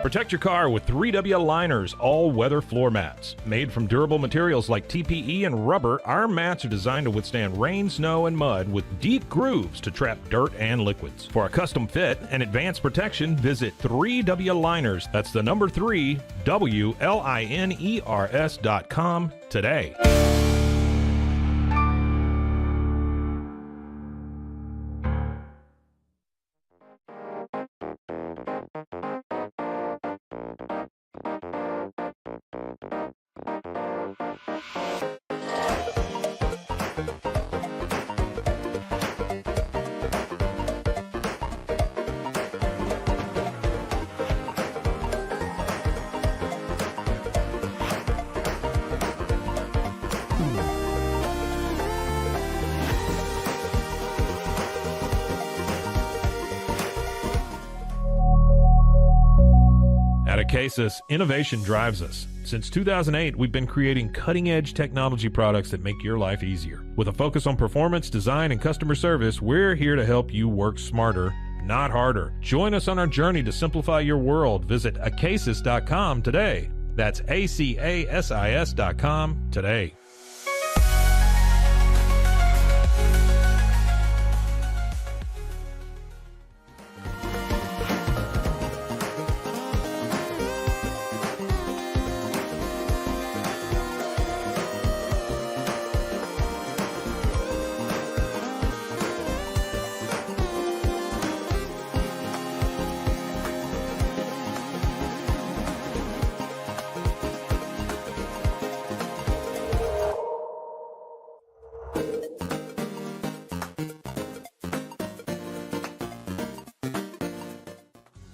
Protect your car with 3W Liners all-weather floor mats. Made from durable materials like TPE and rubber, our mats are designed to withstand rain, snow, and mud with deep grooves to trap dirt and liquids. For a custom fit and advanced protection, visit 3W Liners. That's the number 3, WLINERS.com today. At Acasis, innovation drives us. Since 2008, we've been creating cutting-edge technology products that make your life easier. With a focus on performance, design, and customer service, we're here to help you work smarter, not harder. Join us on our journey to simplify your world. Visit acasis.com today. That's ACASIS.com today.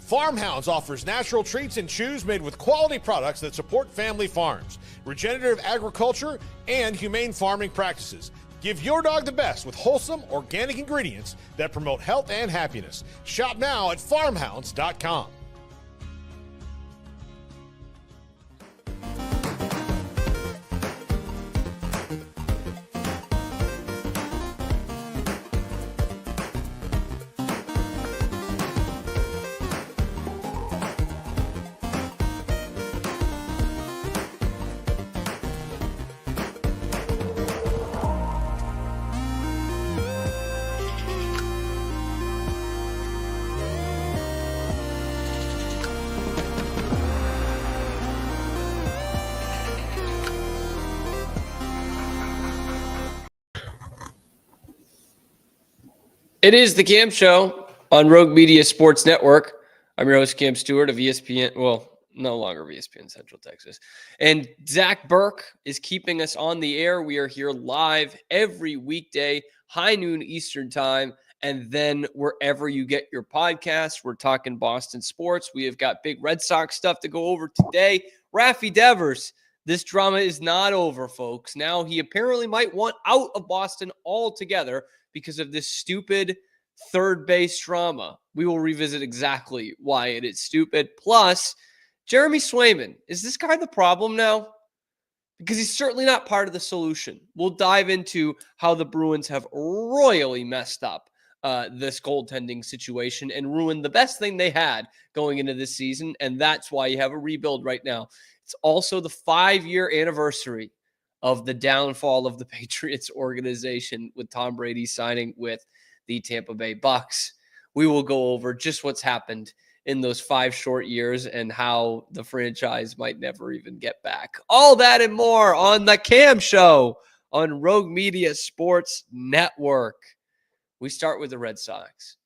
Farmhounds offers natural treats and chews made with quality products that support family farms, regenerative agriculture, and humane farming practices. Give your dog the best with wholesome, organic ingredients that promote health and happiness. Shop now at farmhounds.com. It is the Cam Show on Rogue Media Sports Network. I'm your host, Cam Stewart of ESPN. Well, no longer ESPN Central Texas. And Zach Burke is keeping us on the air. We are here live every weekday, high noon Eastern time. And then wherever you get your podcasts, we're talking Boston sports. We have got big Red Sox stuff to go over today. Rafael Devers, this drama is not over, folks. Now he apparently might want out of Boston altogether because of this stupid third base drama. We will revisit exactly why it is stupid. Plus, Jeremy Swayman, is this guy the problem now? Because he's certainly not part of the solution. We'll dive into how the Bruins have royally messed up this goaltending situation and ruined the best thing they had going into this season, and that's why you have a rebuild right now. It's also the 5-year anniversary of the downfall of the Patriots organization with Tom Brady signing with the Tampa Bay Bucks. We will go over just what's happened in those 5 short years and how the franchise might never even get back. All that and more on the Cam Show on Rogue Media Sports Network. We start with the Red Sox.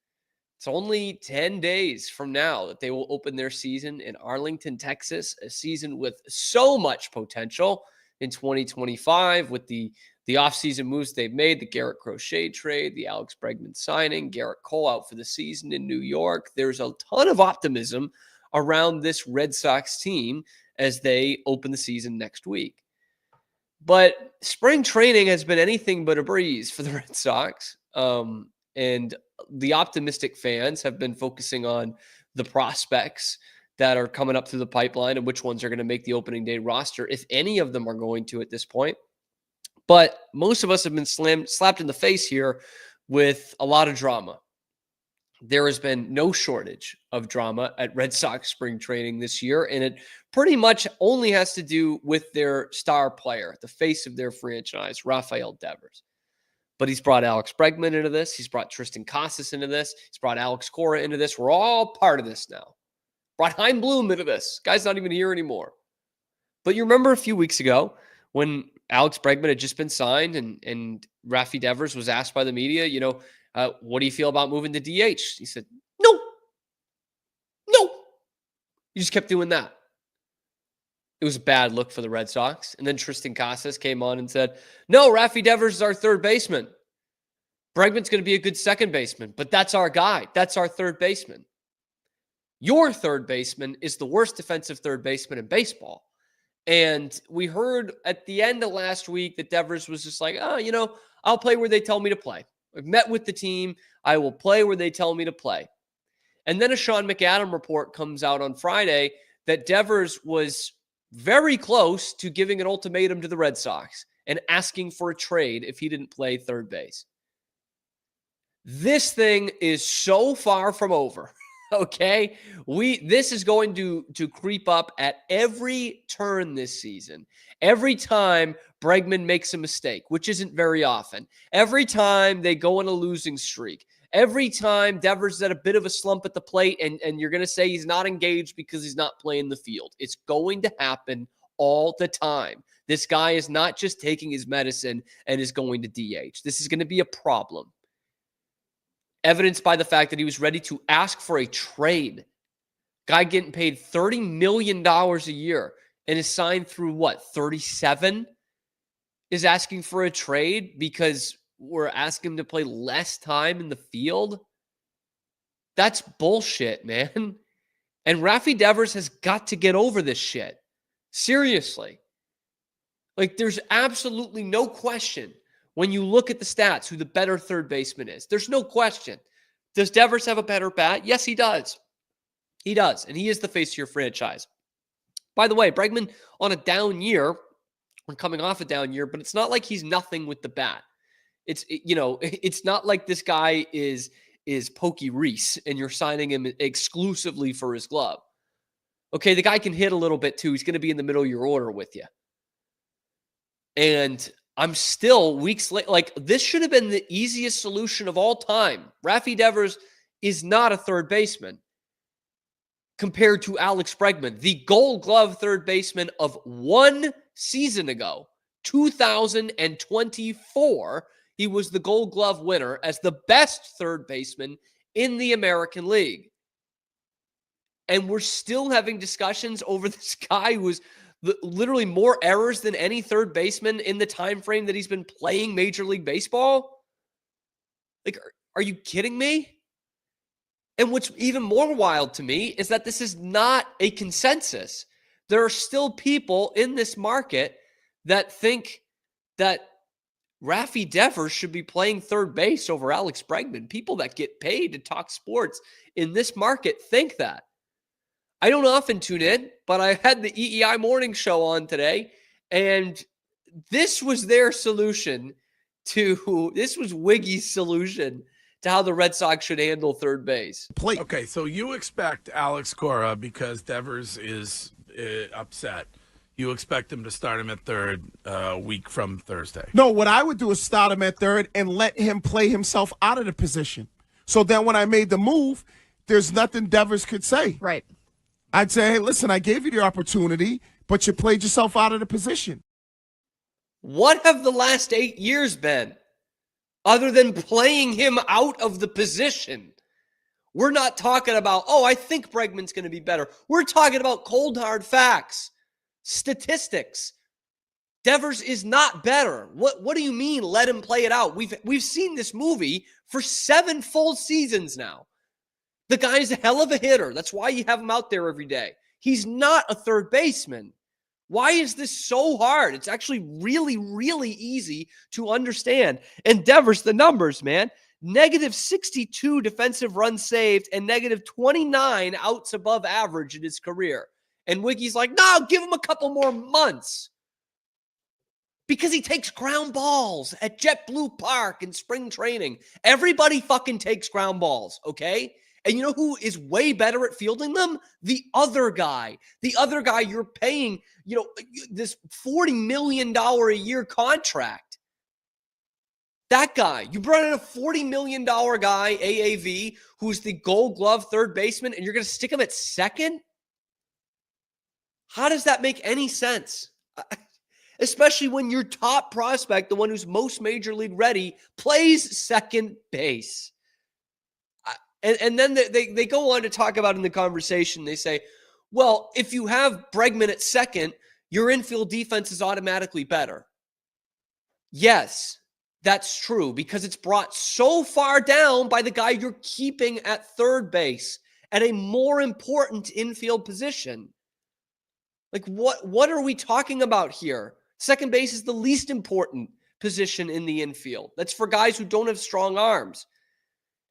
It's only 10 days from now that they will open their season in Arlington, Texas, a season with so much potential in 2025 with the offseason moves they've made, the Garrett Crochet trade, the Alex Bregman signing, Garrett Cole out for the season in New York. There's a ton of optimism around this Red Sox team as they open the season next week. But spring training has been anything but a breeze for the Red Sox. And the optimistic fans have been focusing on the prospects that are coming up through the pipeline and which ones are going to make the opening day roster, if any of them are going to at this point. But most of us have been slapped in the face here with a lot of drama. there has been no shortage of drama at Red Sox spring training this year, and it pretty much only has to do with their star player, the face of their franchise, Rafael Devers. But he's brought Alex Bregman into this. He's brought Tristan Casas into this. He's brought Alex Cora into this. We're all part of this now. Brought Chaim Bloom into this. Guy's not even here anymore. But you remember a few weeks ago when Alex Bregman had just been signed and Rafi Devers was asked by the media, what do you feel about moving to DH? He said, no. He just kept doing that. It was a bad look for the Red Sox. And then Tristan Casas came on and said, no, Rafi Devers is our third baseman. Bregman's going to be a good second baseman, but that's our guy. That's our third baseman. Your third baseman is the worst defensive third baseman in baseball. And we heard at the end of last week that Devers was just like, I'll play where they tell me to play. I've met with the team. I will play where they tell me to play. And then a Sean McAdam report comes out on Friday that Devers was very close to giving an ultimatum to the Red Sox and asking for a trade if he didn't play third base. This thing is so far from over. Okay, this is going to creep up at every turn this season. Every time Bregman makes a mistake, which isn't very often. Every time they go on a losing streak. Every time Devers is at a bit of a slump at the plate and you're going to say he's not engaged because he's not playing the field. It's going to happen all the time. This guy is not just taking his medicine and is going to DH. This is going to be a problem. Evidenced by the fact that he was ready to ask for a trade. Guy getting paid $30 million a year and is signed through 37? Is asking for a trade because we're asking him to play less time in the field? That's bullshit, man. And Rafi Devers has got to get over this shit. Seriously. There's absolutely no question when you look at the stats, who the better third baseman is. There's no question. Does Devers have a better bat? Yes, he does. He does. And he is the face of your franchise. By the way, Bregman on a down year, or coming off a down year, but it's not like he's nothing with the bat. It's not like this guy is Pokey Reese and you're signing him exclusively for his glove. Okay, the guy can hit a little bit too. He's going to be in the middle of your order with you. And I'm still weeks late. This should have been the easiest solution of all time. Rafi Devers is not a third baseman compared to Alex Bregman, the Gold Glove third baseman of 1 season ago, 2024. He was the Gold Glove winner as the best third baseman in the American League. And we're still having discussions over this guy who was literally more errors than any third baseman in the time frame that he's been playing Major League Baseball? Are you kidding me? And what's even more wild to me is that this is not a consensus. There are still people in this market that think that Rafi Devers should be playing third base over Alex Bregman. People that get paid to talk sports in this market think that. I don't often tune in, but I had the EEI morning show on today, and this was their solution this was Wiggy's solution to how the Red Sox should handle third base. Okay, so you expect Alex Cora, because Devers is upset, you expect him to start him at third week from Thursday. No, what I would do is start him at third and let him play himself out of the position. So then when I made the move, there's nothing Devers could say. Right. I'd say, hey, listen, I gave you the opportunity, but you played yourself out of the position. What have the last 8 years been other than playing him out of the position? We're not talking about, I think Bregman's going to be better. We're talking about cold, hard facts, statistics. Devers is not better. What do you mean let him play it out? We've seen this movie for 7 full seasons now. The guy's a hell of a hitter. That's why you have him out there every day. He's not a third baseman. Why is this so hard? It's actually really, really easy to understand. And Devers, the numbers, man. -62 defensive runs saved and -29 outs above average in his career. And Wiggy's like, no, give him a couple more months. Because he takes ground balls at JetBlue Park in spring training. Everybody fucking takes ground balls, okay? And you know who is way better at fielding them? The other guy. The other guy you're paying, this $40 million a year contract. That guy. You brought in a $40 million guy, AAV, who's the Gold Glove third baseman, and you're going to stick him at second? How does that make any sense? Especially when your top prospect, the one who's most major league ready, plays second base. And then they go on to talk about in the conversation, they say, well, if you have Bregman at second, your infield defense is automatically better. Yes, that's true, because it's brought so far down by the guy you're keeping at third base at a more important infield position. Like, what are we talking about here? Second base is the least important position in the infield. That's for guys who don't have strong arms.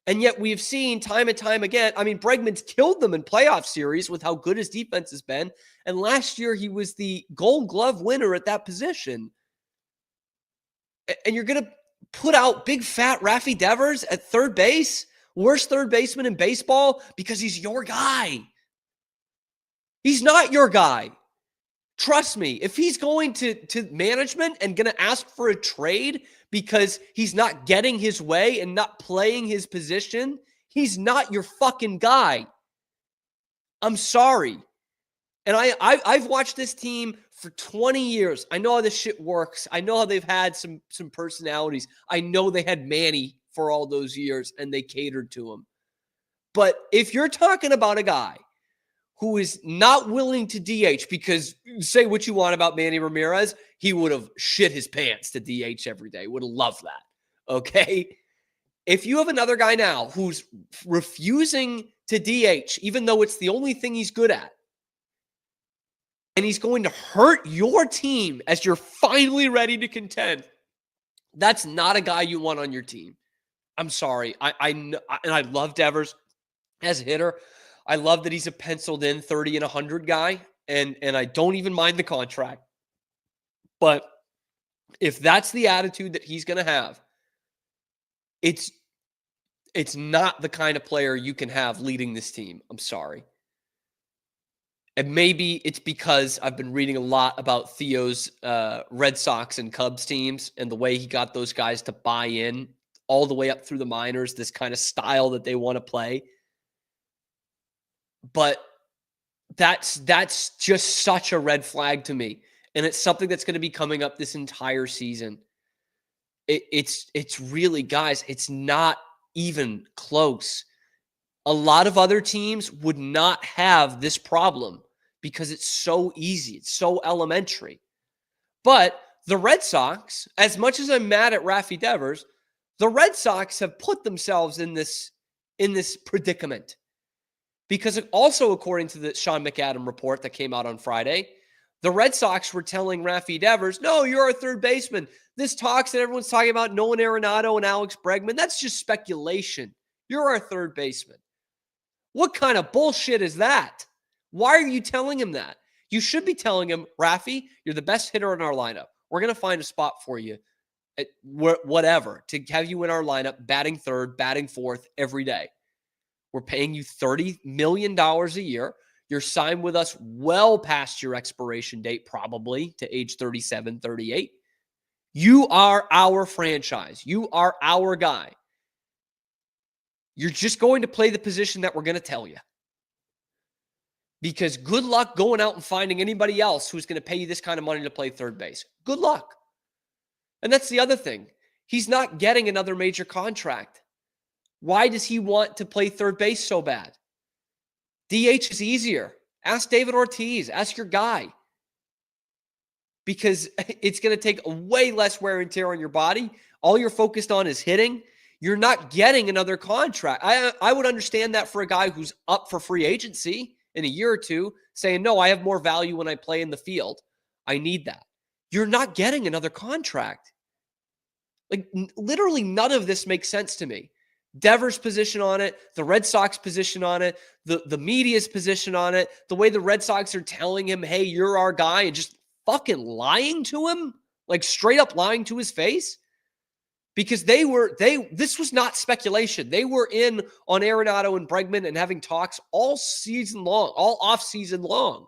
And yet we've seen time and time again, I mean, Bregman's killed them in playoff series with how good his defense has been. And last year he was the Gold Glove winner at that position. And you're going to put out big fat Rafael Devers at third base, worst third baseman in baseball, because he's your guy. He's not your guy. Trust me, if he's going to management and going to ask for a trade because he's not getting his way and not playing his position, he's not your fucking guy. I'm sorry. And I've watched this team for 20 years. I know how this shit works. I know how they've had some personalities. I know they had Manny for all those years and they catered to him. But if you're talking about a guy who is not willing to DH, because say what you want about Manny Ramirez, he would have shit his pants to DH every day. Would have loved that. Okay? If you have another guy now who's refusing to DH, even though it's the only thing he's good at, and he's going to hurt your team as you're finally ready to contend, that's not a guy you want on your team. I'm sorry. And I love Devers as a hitter. I love that he's a penciled in 30 and 100 guy, and I don't even mind the contract. But if that's the attitude that he's going to have, it's not the kind of player you can have leading this team. I'm sorry. And maybe it's because I've been reading a lot about Theo's Red Sox and Cubs teams and the way he got those guys to buy in all the way up through the minors, this kind of style that they want to play. But that's just such a red flag to me. And it's something that's going to be coming up this entire season. It's really, guys, it's not even close. A lot of other teams would not have this problem because it's so easy. It's so elementary. But the Red Sox, as much as I'm mad at Rafael Devers, the Red Sox have put themselves in this predicament. Because also, according to the Sean McAdam report that came out on Friday, the Red Sox were telling Rafael Devers, no, you're our third baseman. This talks that everyone's talking about Nolan Arenado and Alex Bregman, that's just speculation. You're our third baseman. What kind of bullshit is that? Why are you telling him that? You should be telling him, Rafi, you're the best hitter in our lineup. We're going to find a spot for you at whatever to have you in our lineup, batting third, batting fourth every day. We're paying you $30 million a year. You're signed with us well past your expiration date, probably to age 37, 38. You are our franchise. You are our guy. You're just going to play the position that we're going to tell you. Because good luck going out and finding anybody else who's going to pay you this kind of money to play third base. Good luck. And that's the other thing. He's not getting another major contract. Why does he want to play third base so bad? DH is easier. Ask David Ortiz. Ask your guy. Because it's going to take way less wear and tear on your body. All you're focused on is hitting. You're not getting another contract. I would understand that for a guy who's up for free agency in a year or two, saying, no, I have more value when I play in the field. I need that. You're not getting another contract. Like, literally none of this makes sense to me. Devers' position on it, the Red Sox position on it, the media's position on it, the way the Red Sox are telling him, hey, you're our guy, and just fucking lying to him. Like straight up lying to his face? Because this was not speculation. They were in on Arenado and Bregman and having talks all season long, all off season long.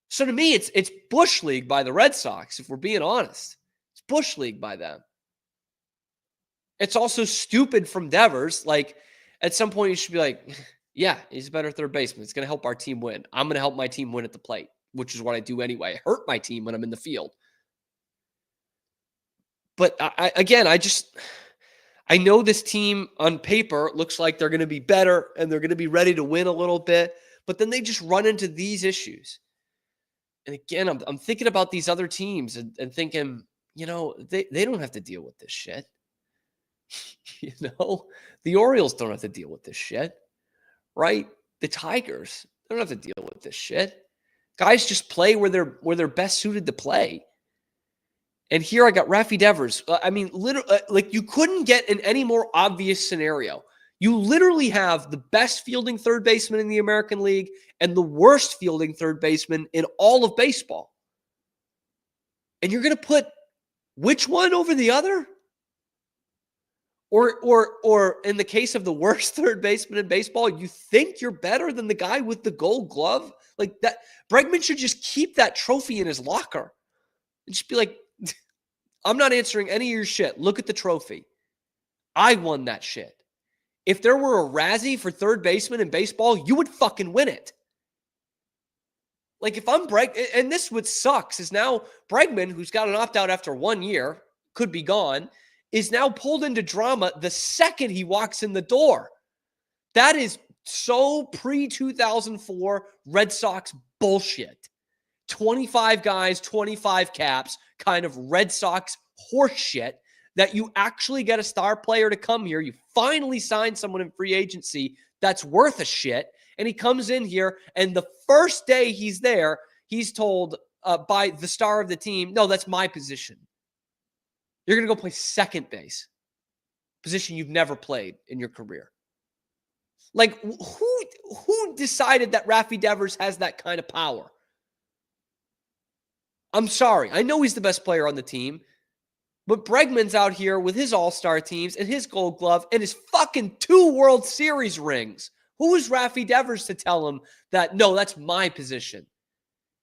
So to me, it's Bush League by the Red Sox, if we're being honest. It's Bush League by them. It's also stupid from Devers. Like, at some point, you should be like, yeah, he's a better third baseman. It's going to help our team win. I'm going to help my team win at the plate, which is what I do anyway. I hurt my team when I'm in the field. But I know this team on paper looks like they're going to be better and they're going to be ready to win a little bit, but then they just run into these issues. And again, I'm thinking about these other teams and thinking, they don't have to deal with this shit. The Orioles don't have to deal with this shit, right? The Tigers, they don't have to deal with this shit. Guys just play where they're best suited to play. And here I got Rafael Devers. Literally, like you couldn't get in any more obvious scenario. You literally have the best fielding third baseman in the American League and the worst fielding third baseman in all of baseball. And you're going to put which one over the other? Or in the case of the worst third baseman in baseball, you think you're better than the guy with the gold glove? Like that, Bregman should just keep that trophy in his locker and just be like, I'm not answering any of your shit. Look at the trophy. I won that shit. If there were a Razzie for third baseman in baseball, you would fucking win it. Like if I'm and this what sucks is now Bregman, who's got an opt-out after 1 year, could be gone, is now pulled into drama the second he walks in the door. That is so pre-2004 Red Sox bullshit. 25 guys, 25 caps, kind of Red Sox horse shit that you actually get a star player to come here. You finally sign someone in free agency that's worth a shit. And he comes in here and the first day he's there, he's told by the star of the team, no, that's my position. You're going to go play second base, position you've never played in your career. Like who decided that Rafael Devers has that kind of power? I'm sorry. I know he's the best player on the team, but Bregman's out here with his all-star teams and his gold glove and his fucking 2 World Series rings. Who is Rafael Devers to tell him that, no, that's my position?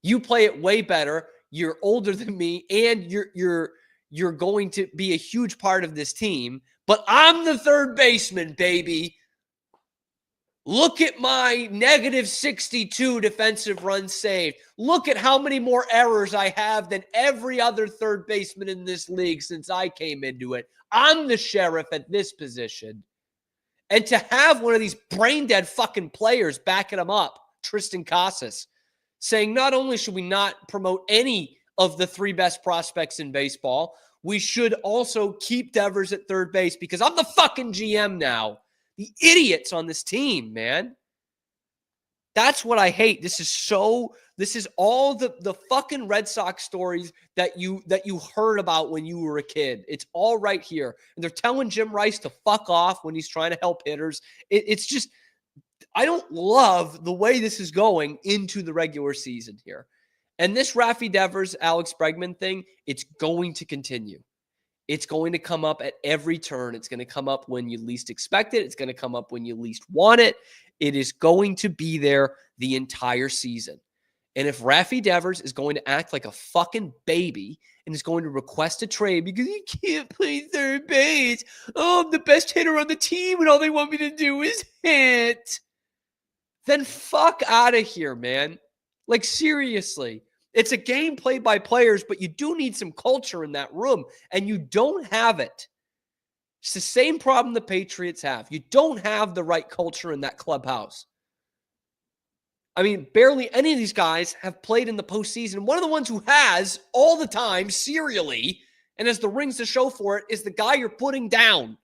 You play it way better. You're older than me, and you're going to be a huge part of this team, but I'm the third baseman, baby. Look at my -62 defensive runs saved. Look at how many more errors I have than every other third baseman in this league since I came into it. I'm the sheriff at this position. And to have one of these brain-dead fucking players backing him up, Tristan Casas, saying not only should we not promote any of the 3 best prospects in baseball, we should also keep Devers at third base because I'm the fucking GM now. The idiots on this team, man. That's what I hate. This is all the fucking Red Sox stories that you heard about when you were a kid. It's all right here. And they're telling Jim Rice to fuck off when he's trying to help hitters. It's just, I don't love the way this is going into the regular season here. And this Rafael Devers, Alex Bregman thing, it's going to continue. It's going to come up at every turn. It's going to come up when you least expect it. It's going to come up when you least want it. It is going to be there the entire season. And if Rafael Devers is going to act like a fucking baby and is going to request a trade because he can't play third base, oh, I'm the best hitter on the team and all they want me to do is hit, then fuck out of here, man. Like, seriously. It's a game played by players, but you do need some culture in that room, and you don't have it. It's the same problem the Patriots have. You don't have the right culture in that clubhouse. I mean, barely any of these guys have played in the postseason. One of the ones who has all the time, serially, and has the rings to show for it, is the guy you're putting down.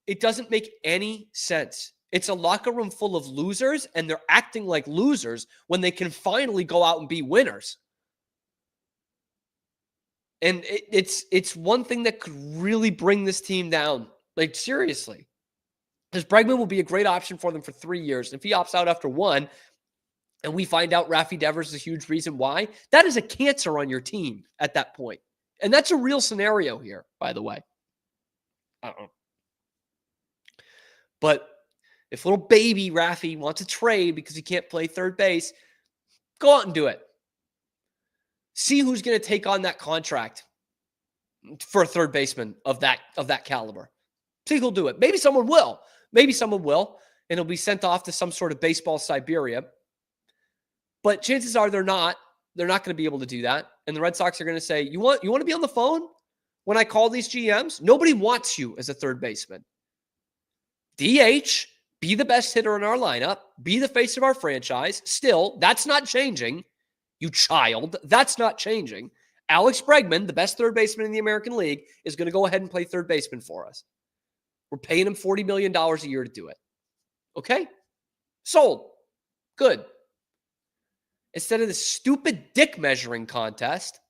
It doesn't make any sense. It's a locker room full of losers, and they're acting like losers when they can finally go out and be winners. And it's one thing that could really bring this team down. Like, seriously. Because Bregman will be a great option for them for 3 years. If he opts out after 1, and we find out Rafael Devers is a huge reason why, that is a cancer on your team at that point. And that's a real scenario here, by the way. I don't know. But if little baby Rafi wants a trade because he can't play third base, go out and do it. See who's going to take on that contract for a third baseman of that caliber. See who'll do it. Maybe someone will. Maybe someone will, and it'll be sent off to some sort of baseball Siberia. But chances are they're not. They're not going to be able to do that. And the Red Sox are going to say, you want to be on the phone when I call these GMs? Nobody wants you as a third baseman. DH, be the best hitter in our lineup, be the face of our franchise. Still, that's not changing. You child, that's not changing. Alex Bregman, the best third baseman in the American League, is going to go ahead and play third baseman for us. We're paying him $40 million a year to do it. Okay? Sold. Good. Instead of this stupid dick measuring contest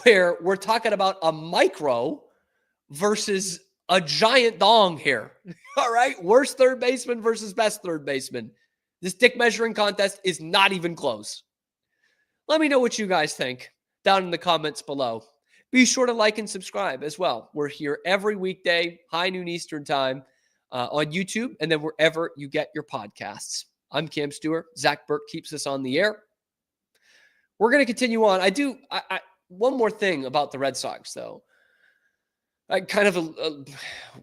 where we're talking about a micro versus a giant dong here. All right? Worst third baseman versus best third baseman. This dick measuring contest is not even close. Let me know what you guys think down in the comments below. Be sure to like and subscribe as well. We're here every weekday, high noon Eastern time on YouTube, and then wherever you get your podcasts. I'm Cam Stewart. Zach Burke keeps us on the air. We're going to continue on. One more thing about the Red Sox, though. I kind of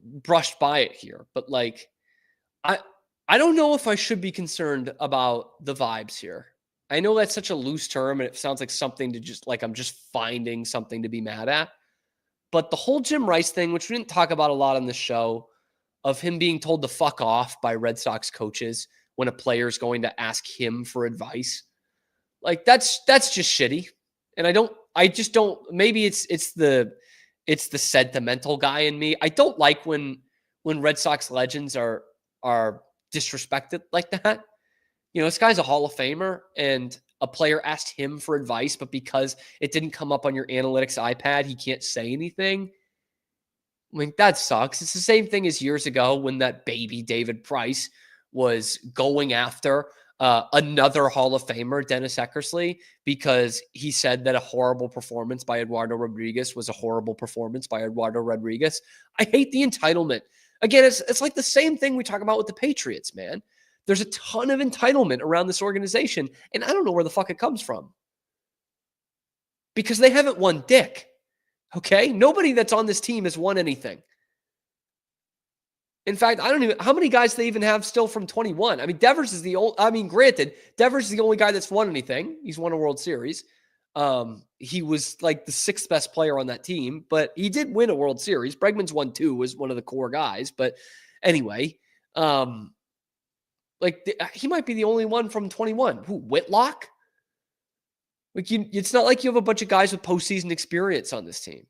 brushed by it here, but I don't know if I should be concerned about the vibes here. I know that's such a loose term, and it sounds like something to just I'm just finding something to be mad at. But the whole Jim Rice thing, which we didn't talk about a lot on the show, of him being told to fuck off by Red Sox coaches when a player is going to ask him for advice, that's just shitty. And I just don't. Maybe it's the sentimental guy in me. I don't like when Red Sox legends are disrespected like that. You know, this guy's a Hall of Famer, and a player asked him for advice, but because it didn't come up on your analytics iPad, he can't say anything. I mean, that sucks. It's the same thing as years ago when that baby David Price was going after another Hall of Famer, Dennis Eckersley, because he said that a horrible performance by Eduardo Rodriguez was a horrible performance by Eduardo Rodriguez. I hate the entitlement. Again, it's like the same thing we talk about with the Patriots, man. There's a ton of entitlement around this organization, and I don't know where the fuck it comes from. Because they haven't won dick. Okay? Nobody that's on this team has won anything. In fact, how many guys they even have still from 21? I mean, Devers is granted, Devers is the only guy that's won anything. He's won a World Series. He was the sixth best player on that team, but he did win a World Series. Bregman's won 2, was one of the core guys. But anyway, he might be the only one from 21. Who, Whitlock? It's not like you have a bunch of guys with postseason experience on this team.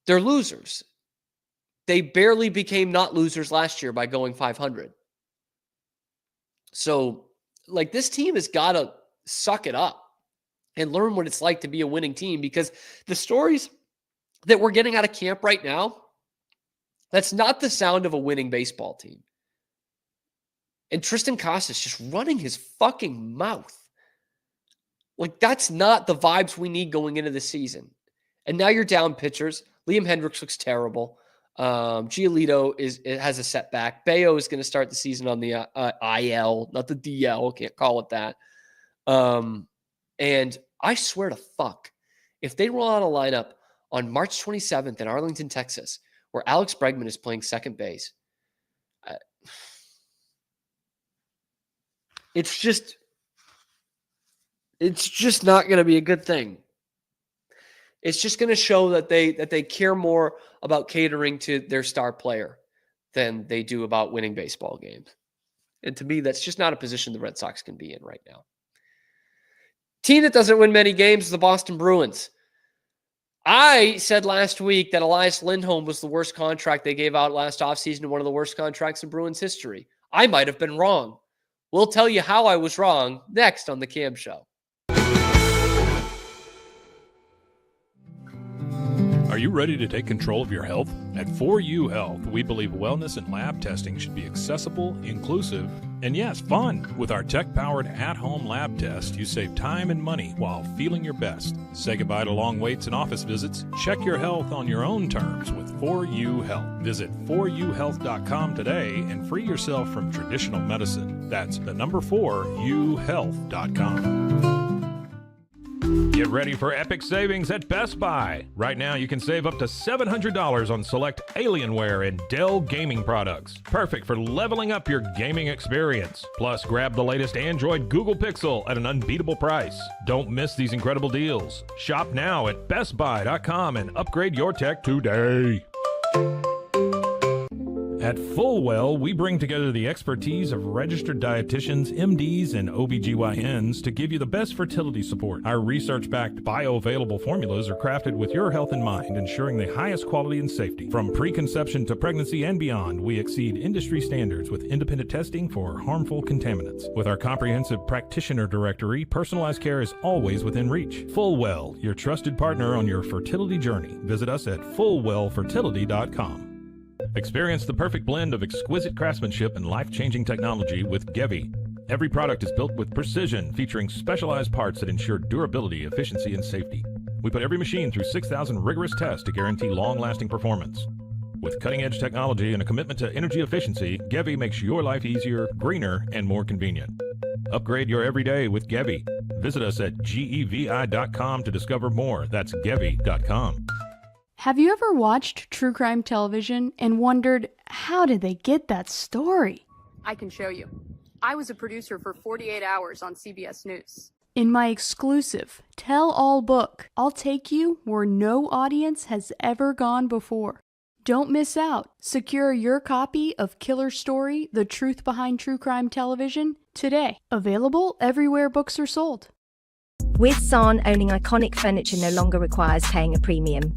They're losers. They barely became not losers last year by going 500. So, this team has got to suck it up and learn what it's like to be a winning team, because the stories that we're getting out of camp right now, that's not the sound of a winning baseball team. And Tristan Casas just running his fucking mouth. That's not the vibes we need going into the season. And now you're down pitchers. Liam Hendricks looks terrible. Giolito has a setback. Bayo is going to start the season on the IL, not the DL. Can't call it that. And I swear to fuck, if they roll out a lineup on March 27th in Arlington, Texas, where Alex Bregman is playing second base, it's just not going to be a good thing. It's just going to show that they care more about catering to their star player than they do about winning baseball games. And to me, that's just not a position the Red Sox can be in right now. Team that doesn't win many games is the Boston Bruins. I said last week that Elias Lindholm was the worst contract they gave out last offseason and one of the worst contracts in Bruins history. I might have been wrong. We'll tell you how I was wrong next on The Cam Show. Are you ready to take control of your health? At 4U Health, we believe wellness and lab testing should be accessible, inclusive, and yes, fun. With our tech-powered at-home lab test, you save time and money while feeling your best. Say goodbye to long waits and office visits. Check your health on your own terms with 4U Health. Visit 4uhealth.com today and free yourself from traditional medicine. That's the number 4uhealth.com. Get ready for epic savings at Best Buy. Right now, you can save up to $700 on select Alienware and Dell gaming products. Perfect for leveling up your gaming experience. Plus, grab the latest Android Google Pixel at an unbeatable price. Don't miss these incredible deals. Shop now at bestbuy.com and upgrade your tech today. At Fullwell, we bring together the expertise of registered dietitians, MDs, and OBGYNs to give you the best fertility support. Our research-backed bioavailable formulas are crafted with your health in mind, ensuring the highest quality and safety. From preconception to pregnancy and beyond, we exceed industry standards with independent testing for harmful contaminants. With our comprehensive practitioner directory, personalized care is always within reach. Fullwell, your trusted partner on your fertility journey. Visit us at fullwellfertility.com. Experience the perfect blend of exquisite craftsmanship and life-changing technology with Gevi. Every product is built with precision, featuring specialized parts that ensure durability, efficiency, and safety. We put every machine through 6,000 rigorous tests to guarantee long-lasting performance. With cutting-edge technology and a commitment to energy efficiency, Gevi makes your life easier, greener, and more convenient. Upgrade your everyday with Gevi. Visit us at gevi.com to discover more. That's gevi.com. Have you ever watched true crime television and wondered, how did they get that story? I can show you. I was a producer for 48 Hours on CBS News. In my exclusive tell-all book, I'll take you where no audience has ever gone before. Don't miss out. Secure your copy of Killer Story, The Truth Behind True Crime Television today. Available everywhere books are sold. With San, owning iconic furniture no longer requires paying a premium.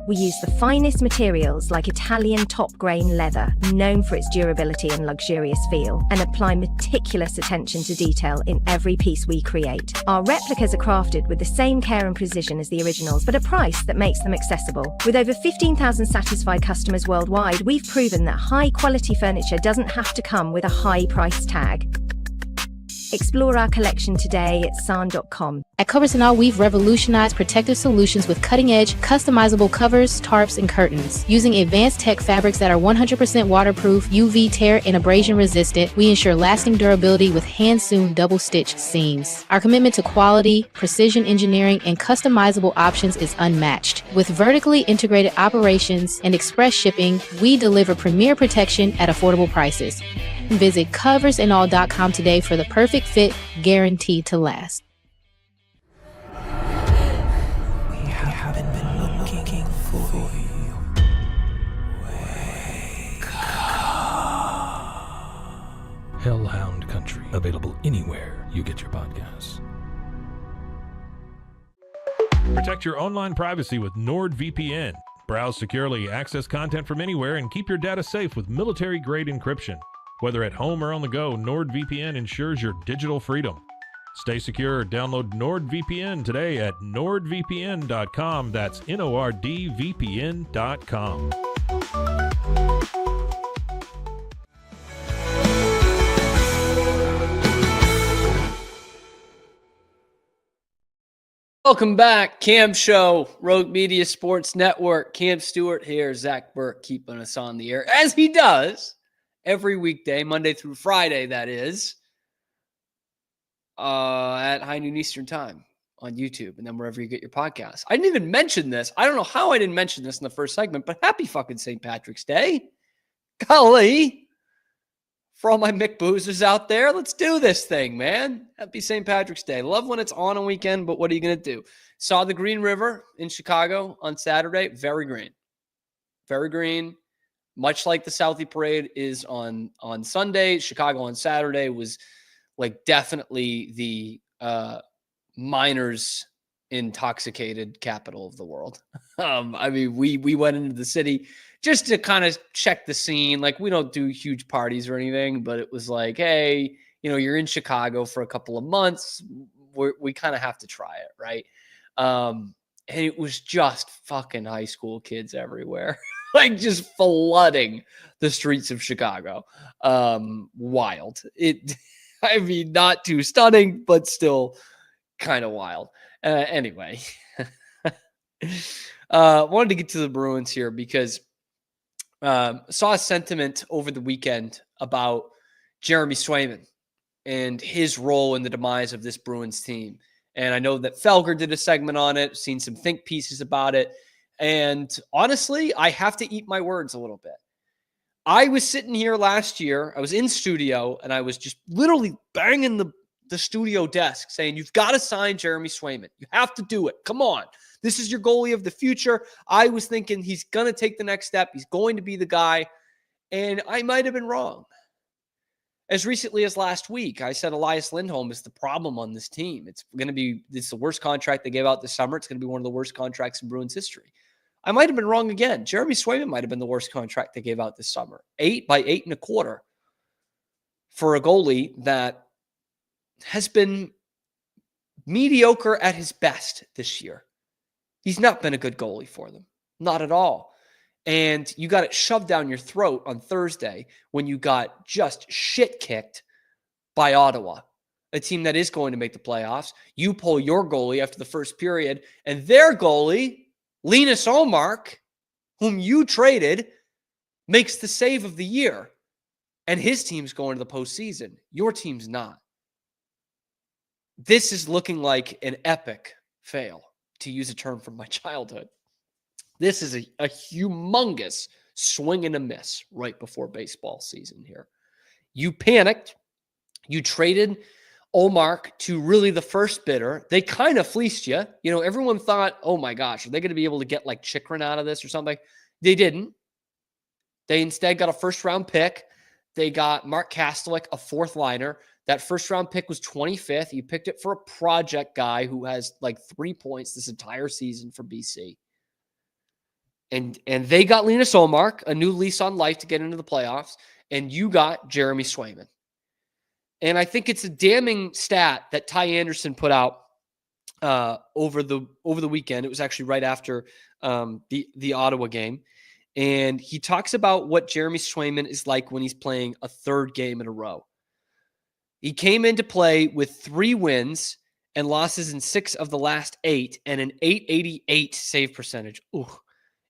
We use the finest materials like Italian top-grain leather, known for its durability and luxurious feel, and apply meticulous attention to detail in every piece we create. Our replicas are crafted with the same care and precision as the originals, but a price that makes them accessible. With over 15,000 satisfied customers worldwide, we've proven that high-quality furniture doesn't have to come with a high price tag. Explore our collection today at san.com. At Covers & All, we've revolutionized protective solutions with cutting-edge, customizable covers, tarps, and curtains. Using advanced tech fabrics that are 100% waterproof, UV tear, and abrasion resistant, we ensure lasting durability with hand-sewn double-stitch seams. Our commitment to quality, precision engineering, and customizable options is unmatched. With vertically integrated operations and express shipping, we deliver premier protection at affordable prices. Visit coversandall.com today for the perfect fit, guaranteed to last. We haven't been looking for you. Wake up. Hellhound Country, available anywhere you get your podcasts. Protect your online privacy with NordVPN. Browse securely, access content from anywhere, and keep your data safe with military-grade encryption. Whether at home or on the go, NordVPN ensures your digital freedom. Stay secure. Download NordVPN today at nordvpn.com. That's NORDVPN.com. Welcome back. Cam Show, Rogue Media Sports Network. Cam Stewart here. Zach Burke keeping us on the air, as he does every weekday, Monday through Friday, that is, at high noon Eastern time on YouTube and then wherever you get your podcasts. I didn't even mention this. I don't know how I didn't mention this in the first segment, but happy fucking St. Patrick's Day. Golly. For all my Mick Boozers out there, let's do this thing, man. Happy St. Patrick's Day. Love when it's on a weekend, but what are you going to do? Saw the Green River in Chicago on Saturday. Very green. Very green. Much like the Southie Parade is on Sunday, Chicago on Saturday was like definitely the miners intoxicated capital of the world. I mean, we went into the city just to kind of check the scene. Like, we don't do huge parties or anything, but it was like, hey, you know, you're in Chicago for a couple of months. We kind of have to try it, right? And it was just fucking high school kids everywhere, like just flooding the streets of Chicago. Wild. I mean, not too stunning, but still kind of wild. Anyway, wanted to get to the Bruins here because saw a sentiment over the weekend about Jeremy Swayman and his role in the demise of this Bruins team. And I know that Felger did a segment on it, seen some think pieces about it. And honestly, I have to eat my words a little bit. I was sitting here last year, I was in studio, and I was just literally banging the studio desk saying, you've got to sign Jeremy Swayman. You have to do it. Come on. This is your goalie of the future. I was thinking he's going to take the next step. He's going to be the guy. And I might have been wrong. As recently as last week, I said Elias Lindholm is the problem on this team. It's the worst contract they gave out this summer. It's going to be one of the worst contracts in Bruins history. I might have been wrong again. Jeremy Swayman might have been the worst contract they gave out this summer. 8 by 8.25 for a goalie that has been mediocre at his best this year. He's not been a good goalie for them. Not at all. And you got it shoved down your throat on Thursday when you got just shit kicked by Ottawa, a team that is going to make the playoffs. You pull your goalie after the first period, and their goalie, Linus Ullmark, whom you traded, makes the save of the year. And his team's going to the postseason. Your team's not. This is looking like an epic fail, to use a term from my childhood. This is a humongous swing and a miss right before baseball season here. You panicked. You traded Ullmark to really the first bidder. They kind of fleeced you. You know, everyone thought, oh my gosh, are they going to be able to get like Chikrin out of this or something? They didn't. They instead got a first-round pick. They got Mark Kastelik, a fourth liner. That first-round pick was 25th. You picked it for a project guy who has like 3 points this entire season for BC. And they got Linus Ullmark, a new lease on life to get into the playoffs, and you got Jeremy Swayman. And I think it's a damning stat that Ty Anderson put out over the weekend. It was actually right after the Ottawa game. And he talks about what Jeremy Swayman is like when he's playing a third game in a row. He came into play with 3 wins and losses in 6 of the last 8 and an .888 save percentage. Ooh.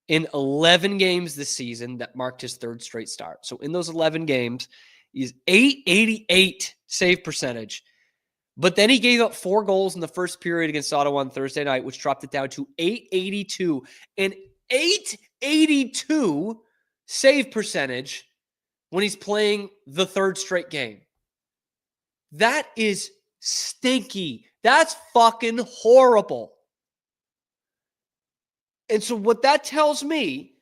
In 11 games this season that marked his third straight start. So in those 11 games, he's .888 save percentage. But then he gave up 4 goals in the first period against Ottawa on Thursday night, which dropped it down to .882. An .882 save percentage when he's playing the third straight game. That is stinky. That's fucking horrible. And so what that tells me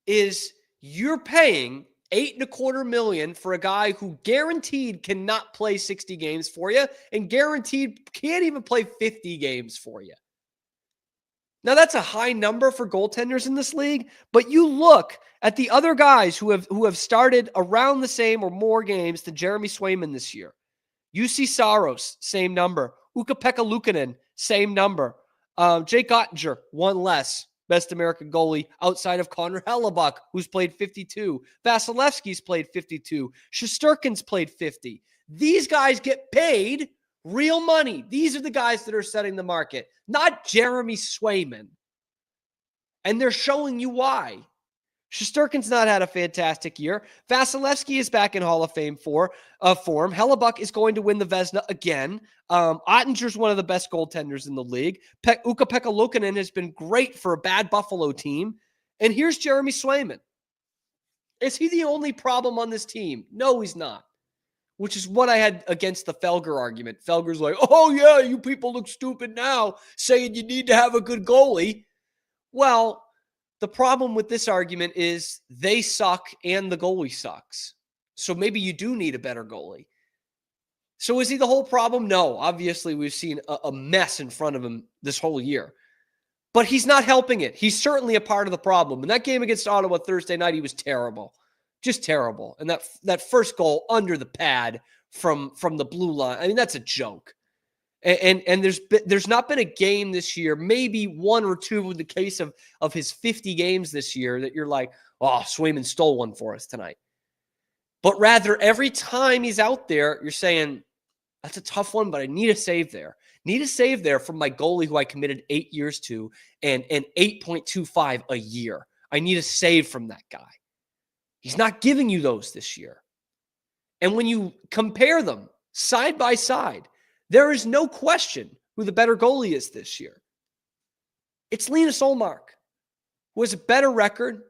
is you're paying $8.25 million for a guy who guaranteed cannot play 60 games for you and guaranteed can't even play 50 games for you. Now that's a high number for goaltenders in this league, but you look at the other guys who have started around the same or more games than Jeremy Swayman this year. UC Saros, same number. Ukko-Pekka Luukkonen, same number. Jake Ottinger, 1 less. Best American goalie outside of Connor Hellebuck, who's played 52. Vasilevsky's played 52. Shesterkin's played 50. These guys get paid real money. These are the guys that are setting the market, not Jeremy Swayman. And they're showing you why. Shesterkin's not had a fantastic year. Vasilevsky is back in Hall of Fame form. Hellebuck is going to win the Vezina again. Ottinger's one of the best goaltenders in the league. Ukko-Pekka Luukkonen has been great for a bad Buffalo team. And here's Jeremy Swayman. Is he the only problem on this team? No, he's not. Which is what I had against the Felger argument. Felger's like, oh yeah, you people look stupid now saying you need to have a good goalie. Well, the problem with this argument is they suck and the goalie sucks. So maybe you do need a better goalie. So is he the whole problem? No. Obviously, we've seen a mess in front of him this whole year. But he's not helping it. He's certainly a part of the problem. In that game against Ottawa Thursday night, he was terrible. Just terrible. And that first goal under the pad from the blue line, I mean, that's a joke. And there's not been a game this year, maybe one or two in the case of his 50 games this year, that you're like, oh, Swayman stole one for us tonight. But rather, every time he's out there, you're saying, that's a tough one, but I need a save there. Need a save there from my goalie who I committed 8 years to and 8.25 a year. I need a save from that guy. He's not giving you those this year. And when you compare them side by side, there is no question who the better goalie is this year. It's Linus Ullmark, who has a better record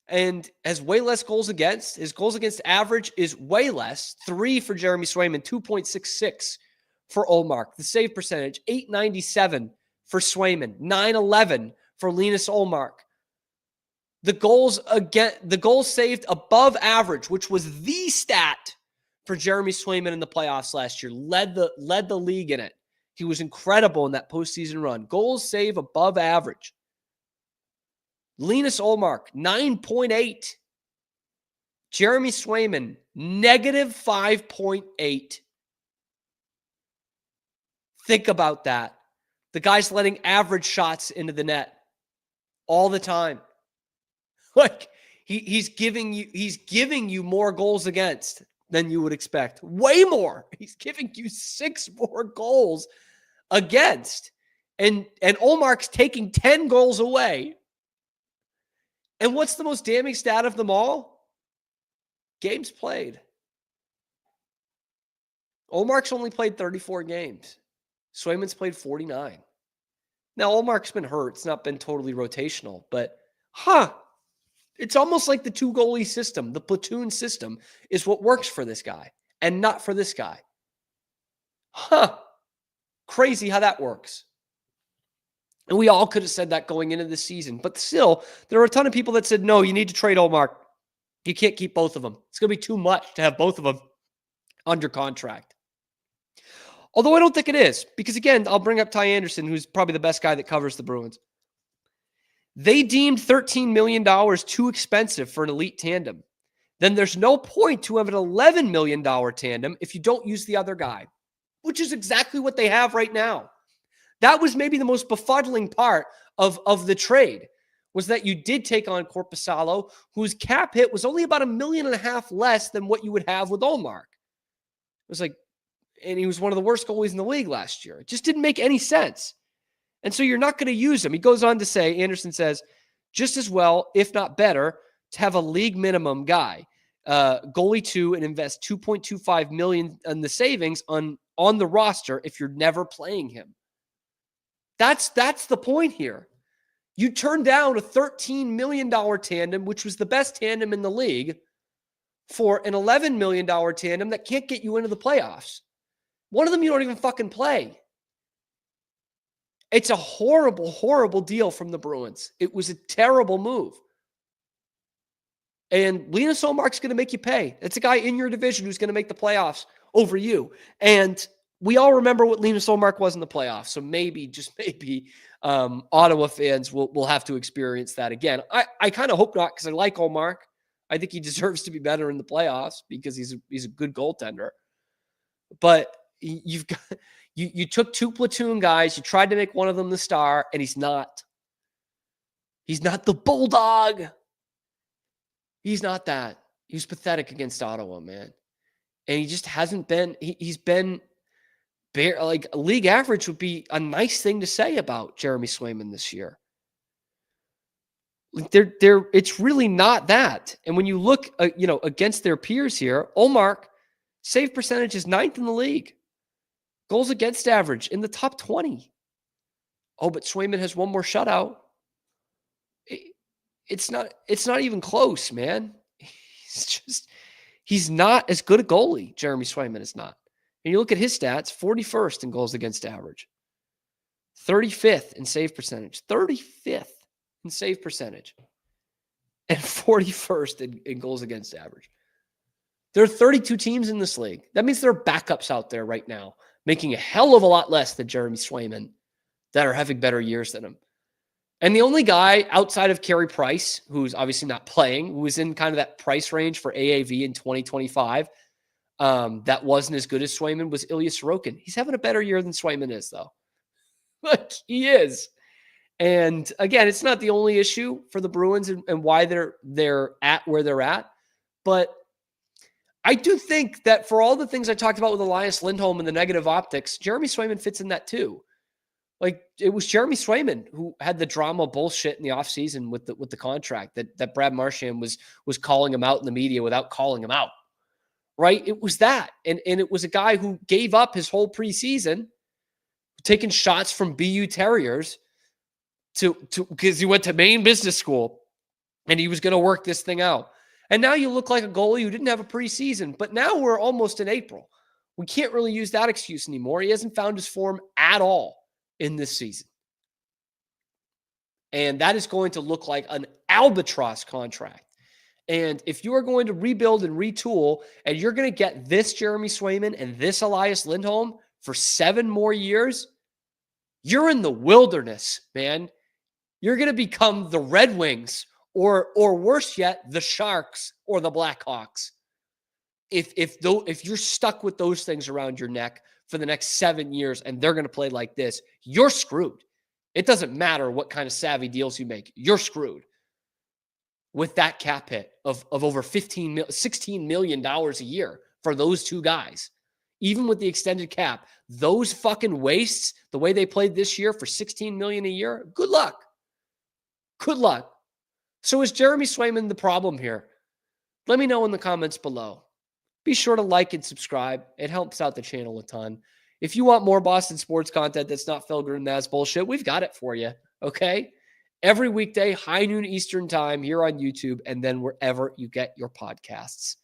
and has way less goals against. His goals against average is way less. 3 for Jeremy Swayman, 2.66 for Ullmark. The save percentage, 897 for Swayman, 911 for Linus Ullmark. The goals saved above average, which was the stat for Jeremy Swayman in the playoffs last year, led the league in it. He was incredible in that postseason run. Goals save above average. Linus Ullmark, 9.8. Jeremy Swayman, negative 5.8. Think about that. The guy's letting average shots into the net all the time. Like he's giving you more goals against than you would expect. Way more. He's giving you 6 more goals against. And Ullmark's taking 10 goals away. And what's the most damning stat of them all? Games played. Ullmark's only played 34 games. Swayman's played 49. Now, Ullmark's been hurt. It's not been totally rotational, but it's almost like the 2-goalie system, the platoon system, is what works for this guy and not for this guy. Crazy how that works. And we all could have said that going into the season. But still, there are a ton of people that said, no, you need to trade Ullmark. You can't keep both of them. It's going to be too much to have both of them under contract. Although I don't think it is. Because again, I'll bring up Ty Anderson, who's probably the best guy that covers the Bruins. They deemed $13 million too expensive for an elite tandem. Then there's no point to have an $11 million tandem if you don't use the other guy, which is exactly what they have right now. That was maybe the most befuddling part of the trade, was that you did take on Korpisalo, whose cap hit was only about $1.5 million less than what you would have with Ullmark. It was like, and he was one of the worst goalies in the league last year. It just didn't make any sense. And so you're not going to use him. He goes on to say, Anderson says, just as well, if not better, to have a league minimum guy, goalie 2, and invest $2.25 million in the savings on the roster if you're never playing him. That's the point here. You turned down a $13 million tandem, which was the best tandem in the league, for an $11 million tandem that can't get you into the playoffs. One of them you don't even fucking play. It's a horrible, horrible deal from the Bruins. It was a terrible move. And Linus Ullmark's going to make you pay. It's a guy in your division who's going to make the playoffs over you. And we all remember what Linus Ullmark was in the playoffs. So maybe, just maybe, Ottawa fans will have to experience that again. I kind of hope not, because I like Ullmark. I think he deserves to be better in the playoffs because he's a good goaltender. But you've got... You took 2 platoon guys. You tried to make one of them the star, and he's not. He's not the bulldog. He's not that. He was pathetic against Ottawa, man. And he just hasn't been. He's been like league average would be a nice thing to say about Jeremy Swayman this year. Like it's really not that. And when you look, against their peers here, Ullmark save percentage is 9th in the league. Goals against average in the top 20. Oh, but Swayman has one more shutout. It's not even close, man. He's not as good a goalie. Jeremy Swayman is not. And you look at his stats, 41st in goals against average. 35th in save percentage. 35th in save percentage. And 41st in goals against average. There are 32 teams in this league. That means there are backups out there right now making a hell of a lot less than Jeremy Swayman that are having better years than him. And the only guy outside of Carey Price, who's obviously not playing, who is in kind of that price range for AAV in 2025, that wasn't as good as Swayman was Ilya Sorokin. He's having a better year than Swayman is, though. Like, he is. And again, it's not the only issue for the Bruins and why they're at where they're at. But I do think that for all the things I talked about with Elias Lindholm and the negative optics, Jeremy Swayman fits in that too. Like, it was Jeremy Swayman who had the drama bullshit in the offseason with the contract that Brad Marchand was calling him out in the media without calling him out. Right? It was that. And it was a guy who gave up his whole preseason, taking shots from BU Terriers to because he went to Maine Business School and he was going to work this thing out. And now you look like a goalie who didn't have a preseason, but now we're almost in April. We can't really use that excuse anymore. He hasn't found his form at all in this season. And that is going to look like an albatross contract. And if you are going to rebuild and retool and you're going to get this Jeremy Swayman and this Elias Lindholm for 7 more years, you're in the wilderness, man. You're going to become the Red Wings or worse yet, the Sharks or the Blackhawks. If you're stuck with those things around your neck for the next 7 years and they're going to play like this, you're screwed. It doesn't matter what kind of savvy deals you make. You're screwed with that cap hit of over $16 million a year for those two guys. Even with the extended cap, those fucking wastes, the way they played this year for $16 million a year, good luck. Good luck. So is Jeremy Swayman the problem here? Let me know in the comments below. Be sure to like and subscribe. It helps out the channel a ton. If you want more Boston sports content that's not Felger and Naz bullshit, we've got it for you, okay? Every weekday, high noon Eastern time here on YouTube and then wherever you get your podcasts.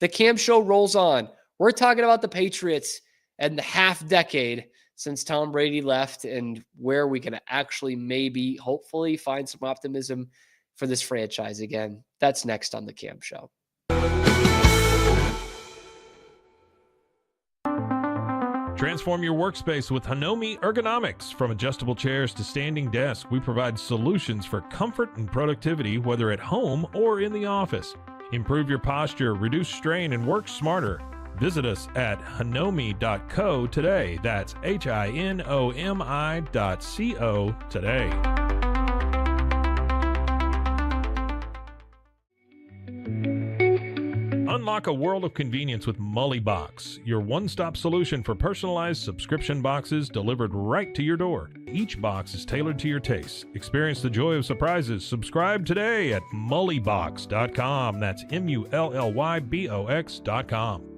The Cam Show rolls on. We're talking about the Patriots and the half decade since Tom Brady left and where we can actually maybe, hopefully, find some optimism for this franchise again. That's next on the Cam Show. Transform your workspace with Hanomi Ergonomics. From adjustable chairs to standing desks, we provide solutions for comfort and productivity, whether at home or in the office. Improve your posture, reduce strain, and work smarter. Visit us at hanomi.co today. That's HINOMI.co today. Unlock a world of convenience with MullyBox, your one-stop solution for personalized subscription boxes delivered right to your door. Each box is tailored to your tastes. Experience the joy of surprises. Subscribe today at mullybox.com. That's MULLYBOX.com.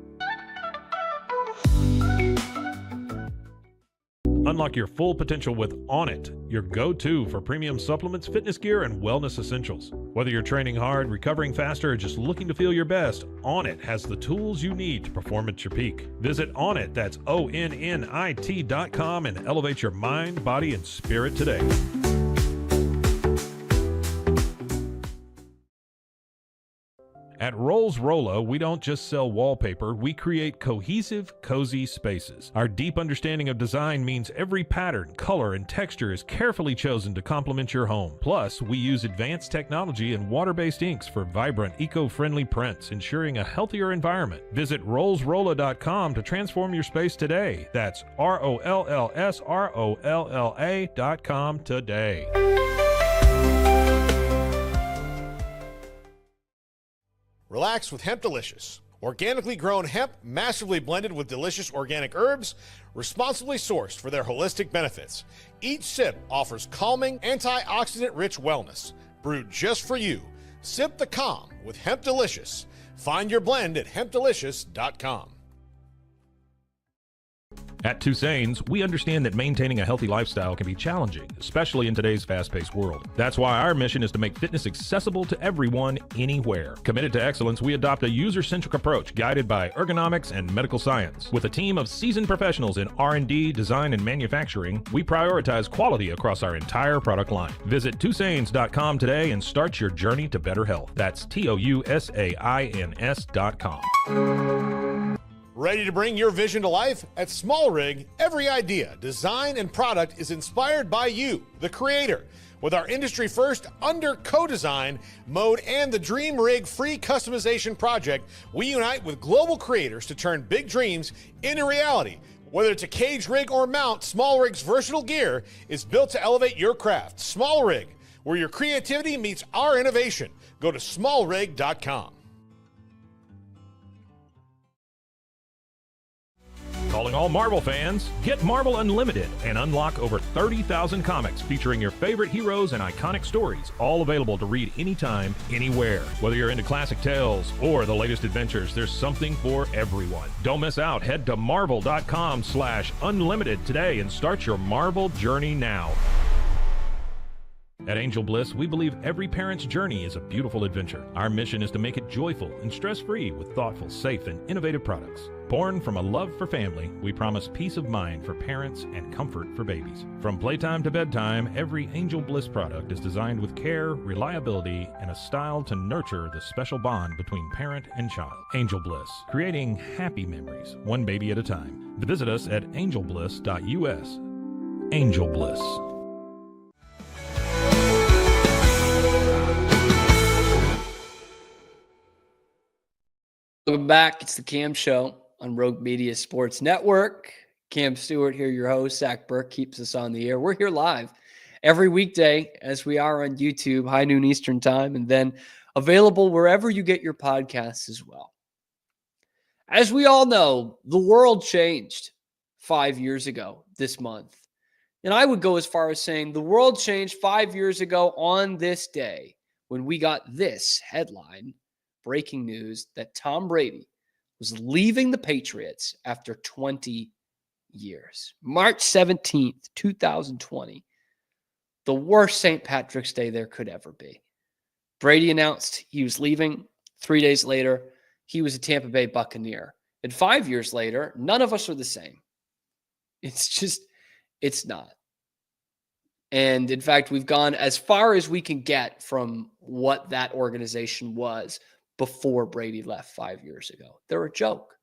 Unlock your full potential with Onnit, your go-to for premium supplements, fitness gear, and wellness essentials. Whether you're training hard, recovering faster, or just looking to feel your best, Onnit has the tools you need to perform at your peak. Visit Onnit, that's ONNIT.com, and elevate your mind, body, and spirit today. At Rolls Rolla, we don't just sell wallpaper, we create cohesive, cozy spaces. Our deep understanding of design means every pattern, color, and texture is carefully chosen to complement your home. Plus, we use advanced technology and water-based inks for vibrant, eco-friendly prints, ensuring a healthier environment. Visit rollsrolla.com to transform your space today. That's ROLLSROLLA.com today. Relax with Hemp Delicious. Organically grown hemp, massively blended with delicious organic herbs, responsibly sourced for their holistic benefits. Each sip offers calming, antioxidant-rich wellness. Brewed just for you. Sip the calm with Hemp Delicious. Find your blend at hempdelicious.com. At Tusain's, we understand that maintaining a healthy lifestyle can be challenging, especially in today's fast-paced world. That's why our mission is to make fitness accessible to everyone, anywhere. Committed to excellence, we adopt a user-centric approach guided by ergonomics and medical science. With a team of seasoned professionals in R&D, design, and manufacturing, we prioritize quality across our entire product line. Visit Tusains.com today and start your journey to better health. That's TOUSAINS.com. Ready to bring your vision to life? At Small Rig, every idea, design, and product is inspired by you, the creator. With our industry-first under co-design mode and the Dream Rig free customization project, we unite with global creators to turn big dreams into reality. Whether it's a cage rig or mount, Small Rig's versatile gear is built to elevate your craft. Small Rig, where your creativity meets our innovation. Go to smallrig.com. Calling all Marvel fans, get Marvel Unlimited and unlock over 30,000 comics featuring your favorite heroes and iconic stories, all available to read anytime, anywhere. Whether you're into classic tales or the latest adventures, there's something for everyone. Don't miss out. Head to marvel.com/unlimited today and start your Marvel journey now. At Angel Bliss, we believe every parent's journey is a beautiful adventure. Our mission is to make it joyful and stress-free with thoughtful, safe, and innovative products. Born from a love for family, we promise peace of mind for parents and comfort for babies. From playtime to bedtime, every Angel Bliss product is designed with care, reliability, and a style to nurture the special bond between parent and child. Angel Bliss, creating happy memories, one baby at a time. Visit us at angelbliss.us. Angel Bliss. Welcome back. It's the Cam Show on Rogue Media Sports Network. Cam Stewart here, your host. Zach Burke keeps us on the air. We're here live every weekday as we are on YouTube, high noon Eastern time, and then available wherever you get your podcasts as well. As we all know, the world changed 5 years ago this month. And I would go as far as saying the world changed 5 years ago on this day when we got this headline. Breaking news that Tom Brady was leaving the Patriots after 20 years. March 17th, 2020. The worst St. Patrick's Day there could ever be. Brady announced he was leaving. 3 days later, he was a Tampa Bay Buccaneer. And 5 years later, none of us are the same. It's not. And in fact, we've gone as far as we can get from what that organization was before Brady left 5 years ago. They're a joke.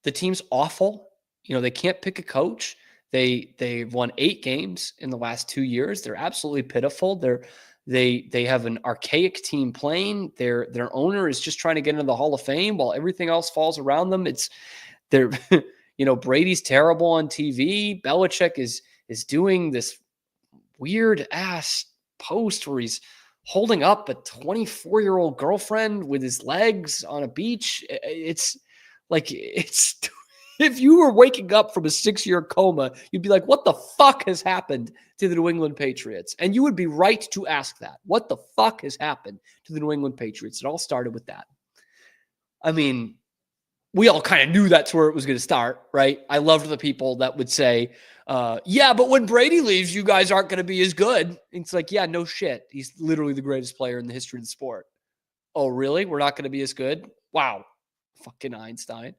The team's awful. They can't pick a coach. They've won 8 games in the last 2 years. They're absolutely pitiful. They have an archaic team playing. Their owner is just trying to get into the Hall of Fame while everything else falls around them. Brady's terrible on TV. Belichick is doing this weird ass post where he's holding up a 24-year-old girlfriend with his legs on a beach. It's if you were waking up from a 6-year coma, you'd be like, what the fuck has happened to the New England Patriots? And you would be right to ask that. What the fuck has happened to the New England Patriots? It all started with that. I mean, we all kind of knew that's where it was going to start, right? I loved the people that would say, yeah, but when Brady leaves, you guys aren't going to be as good. And it's like, yeah, no shit. He's literally the greatest player in the history of the sport. Oh, really? We're not going to be as good? Wow. Fucking Einstein.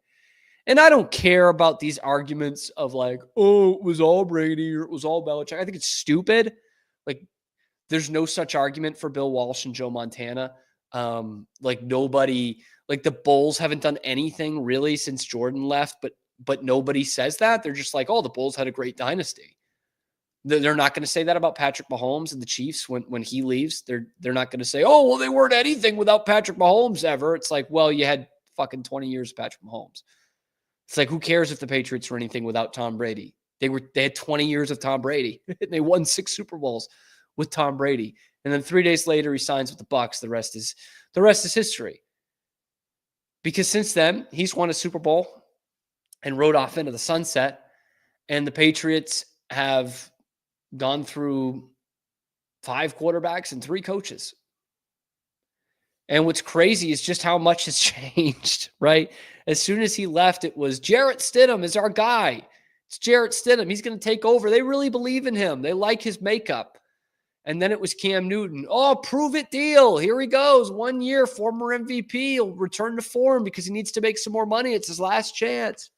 And I don't care about these arguments of like, oh, it was all Brady or it was all Belichick. I think it's stupid. Like, there's no such argument for Bill Walsh and Joe Montana. Nobody, the Bulls haven't done anything really since Jordan left, but nobody says that. They're just like, oh, the Bulls had a great dynasty. They're not going to say that about Patrick Mahomes and the Chiefs when he leaves. They're not going to say, oh, well, they weren't anything without Patrick Mahomes ever. It's like, well, you had fucking 20 years of Patrick Mahomes. It's like, who cares if the Patriots were anything without Tom Brady? They had 20 years of Tom Brady. And they won 6 Super Bowls with Tom Brady. And then 3 days later, he signs with the Bucs. The rest is history. Because since then, he's won a Super Bowl and rode off into the sunset. And the Patriots have gone through 5 quarterbacks and 3 coaches. And what's crazy is just how much has changed, right? As soon as he left, it was Jarrett Stidham is our guy. It's Jarrett Stidham. He's going to take over. They really believe in him. They like his makeup. And then it was Cam Newton. Oh, prove it deal. Here he goes. 1 year, former MVP. He'll return to form because he needs to make some more money. It's his last chance.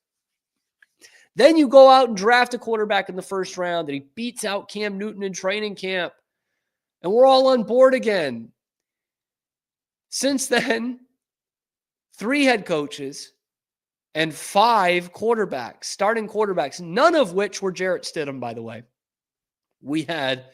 Then you go out and draft a quarterback in the first round and he beats out Cam Newton in training camp. And we're all on board again. Since then, 3 head coaches, and 5 quarterbacks, starting quarterbacks, none of which were Jarrett Stidham, by the way. We had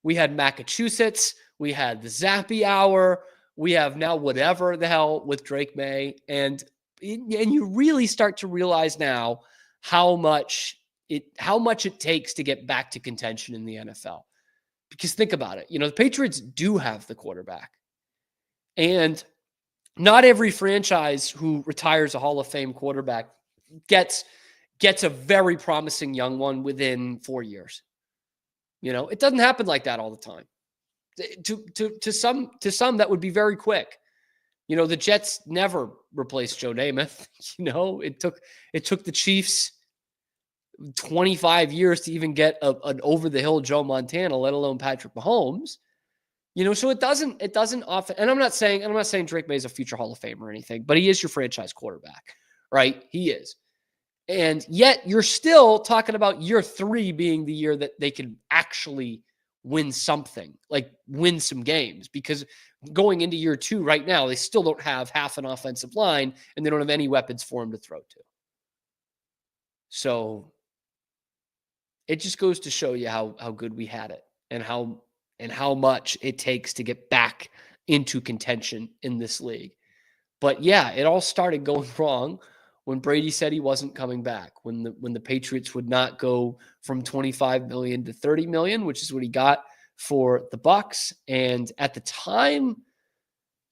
Massachusetts, we had the Zappy Hour, we have now whatever the hell with Drake May, and you really start to realize now how much it takes to get back to contention in the NFL. Because think about it, the Patriots do have the quarterback, and not every franchise who retires a Hall of Fame quarterback gets a very promising young one within 4 years. It doesn't happen like that all the time. To some that would be very quick. The Jets never replaced Joe Namath. It took the Chiefs 25 years to even get an over the hill Joe Montana, let alone Patrick Mahomes. So it doesn't often, and I'm not saying Drake May is a future Hall of Famer or anything, but he is your franchise quarterback, right? He is. And yet you're still talking about year 3 being the year that they can actually win something, like win some games, because going into year 2 right now, they still don't have half an offensive line and they don't have any weapons for him to throw to. So it just goes to show you how good we had it and how much it takes to get back into contention in this league. But yeah, it all started going wrong when Brady said he wasn't coming back, when the Patriots would not go from $25 million to $30 million, which is what he got for the Bucs. And at the time,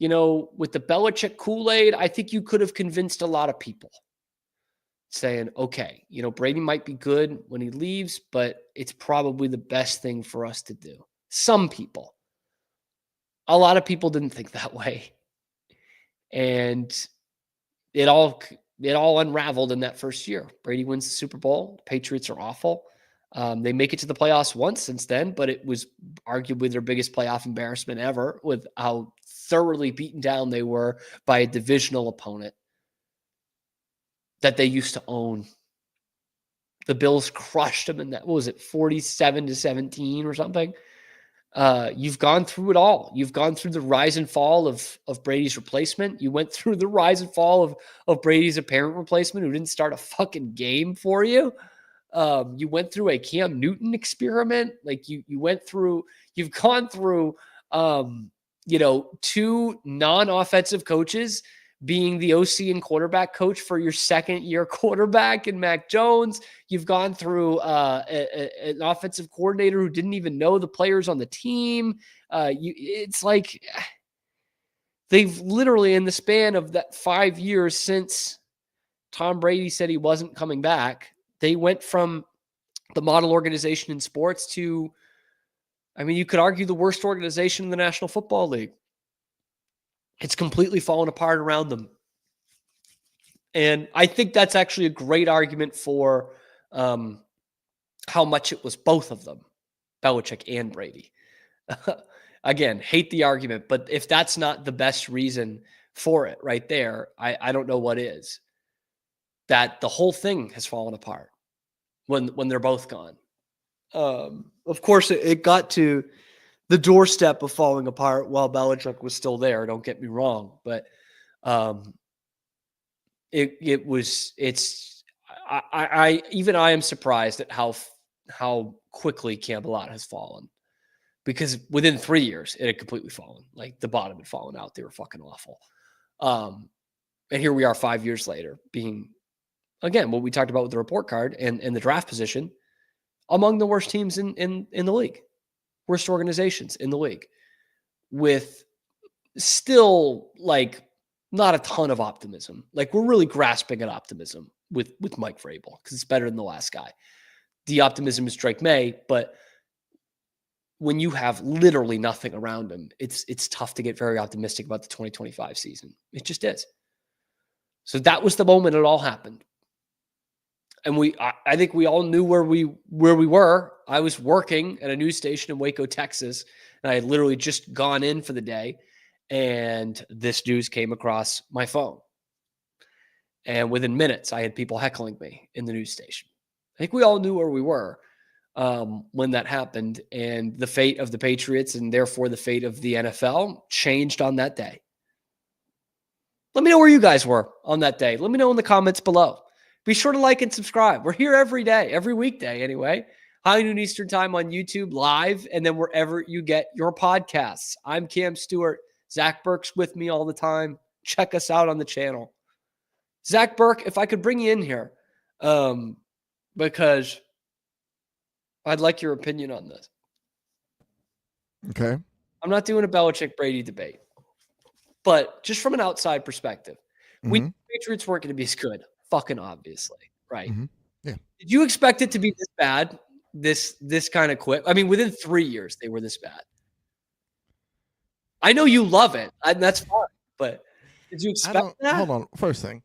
with the Belichick Kool-Aid, I think you could have convinced a lot of people saying, okay, Brady might be good when he leaves, but it's probably the best thing for us to do. Some people. A lot of people didn't think that way. And it all unraveled in that first year. Brady wins the Super Bowl. The Patriots are awful. They make it to the playoffs once since then, but it was arguably their biggest playoff embarrassment ever with how thoroughly beaten down they were by a divisional opponent that they used to own. The Bills crushed them in that, 47-17 or something? You've gone through it all. You've gone through the rise and fall of Brady's replacement. You went through the rise and fall of Brady's apparent replacement who didn't start a fucking game for you. You went through a Cam Newton experiment. Like you've gone through, 2 non-offensive coaches being the OC and quarterback coach for your second year quarterback in Mac Jones. You've gone through an offensive coordinator who didn't even know the players on the team. It's like they've literally, in the span of that 5 years since Tom Brady said he wasn't coming back, they went from the model organization in sports to, you could argue the worst organization in the National Football League. It's completely fallen apart around them. And I think that's actually a great argument for how much it was both of them, Belichick and Brady. Again, hate the argument, but if that's not the best reason for it right there, I don't know what is. That the whole thing has fallen apart when they're both gone. Of course, it got to the doorstep of falling apart while Belichick was still there. Don't get me wrong, but I am surprised at how quickly Campbell has fallen, because within 3 years it had completely fallen. Like the bottom had fallen out. They were fucking awful. And here we are 5 years later, being, again, what we talked about with the report card and the draft position, among the worst teams in the league. Worst organizations in the league, with still like not a ton of optimism. Like we're really grasping at optimism with Mike Vrabel because it's better than the last guy. The optimism is Drake May, but when you have literally nothing around him, it's tough to get very optimistic about the 2025 season. It just is. So that was the moment it all happened. And I think we all knew where we were. I was working at a news station in Waco, Texas, and I had literally just gone in for the day, and this news came across my phone. And within minutes, I had people heckling me in the news station. I think we all knew where we were when that happened, and the fate of the Patriots and therefore the fate of the NFL changed on that day. Let me know where you guys were on that day. Let me know in the comments below. Be sure to like and subscribe. We're here every day, every weekday anyway. High noon Eastern time on YouTube, live, and then wherever you get your podcasts. I'm Cam Stewart. Zach Burke's with me all the time. Check us out on the channel. Zach Burke, if I could bring you in here, because I'd like your opinion on this. Okay. I'm not doing a Belichick-Brady debate, but just from an outside perspective, we knew the Patriots weren't going to be as good, fucking obviously, right? Yeah. Did you expect it to be this bad, this kind of quick? I mean, within 3 years, they were this bad. I know you love it, and that's fine, but did you expect that? Hold on. First thing.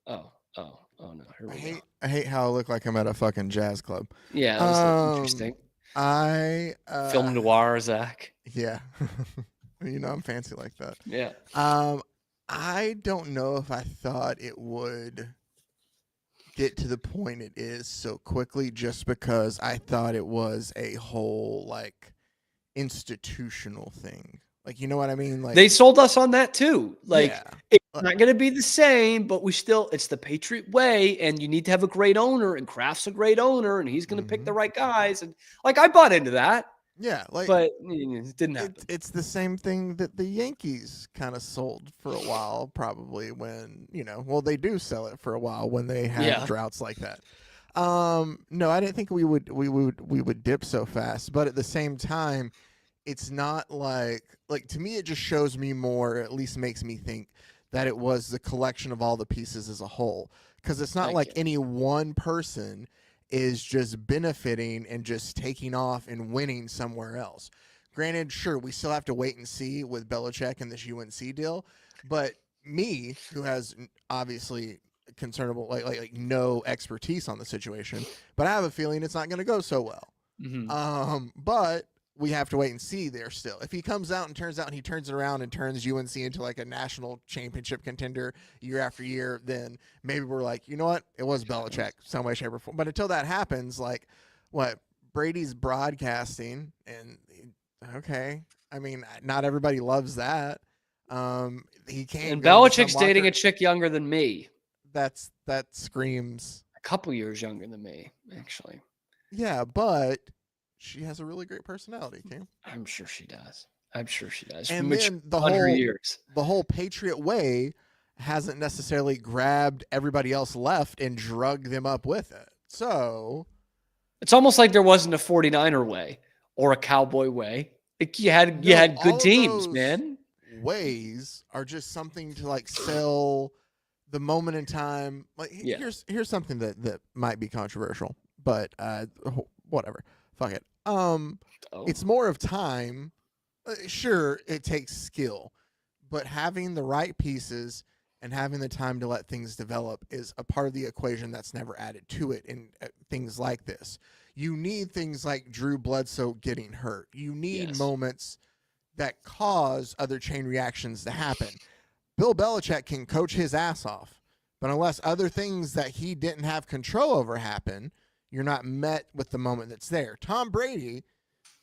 Oh no. Here I hate how I look like I'm at a fucking jazz club. Yeah, that was interesting. Film noir, Zach. Yeah. I'm fancy like that. Yeah. I don't know if I thought it would get to the point it is so quickly, just because I thought it was a whole like institutional thing. Like, you know what I mean? Like, they sold us on that too. Like, yeah. It's not going to be the same, but it's the Patriot way, and you need to have a great owner, and Kraft's a great owner, and he's going to pick the right guys. And like, I bought into that. Yeah, like, but it didn't happen. It's the same thing that the Yankees kind of sold for a while, probably when they do sell it for a while when they have droughts like that. No, I didn't think we would dip so fast, but at the same time, it's not like to me, it just shows me more, or at least makes me think that it was the collection of all the pieces as a whole, because it's not any one person is just benefiting and just taking off and winning somewhere else. Granted, sure, we still have to wait and see with Belichick and this UNC deal, but me, who has obviously concernable like no expertise on the situation, but I have a feeling it's not going to go so well. But we have to wait and see there still. If he comes out and turns out and he turns it around and turns UNC into like a national championship contender year after year, then maybe we're like, you know what? It was Belichick, some way, shape, or form. But until that happens, like, what? Brady's broadcasting, and okay. I mean, not everybody loves that. He can't. And Belichick's dating a chick younger than me. That screams. A couple years younger than me, actually. Yeah, but she has a really great personality, Cam. I'm sure she does. And then the whole Patriot way hasn't necessarily grabbed everybody else left and drugged them up with it. So it's almost like there wasn't a 49er way or a Cowboy way. You had good teams, man. Ways are just something to like sell the moment in time. Like, here's something that might be controversial, but whatever. Fuck it. It's more of time. Sure, it takes skill, but having the right pieces and having the time to let things develop is a part of the equation that's never added to it in things like this. You need things like Drew Bledsoe getting hurt. You need moments that cause other chain reactions to happen. Bill Belichick can coach his ass off, but unless other things that he didn't have control over happen, you're not met with the moment that's there. Tom Brady,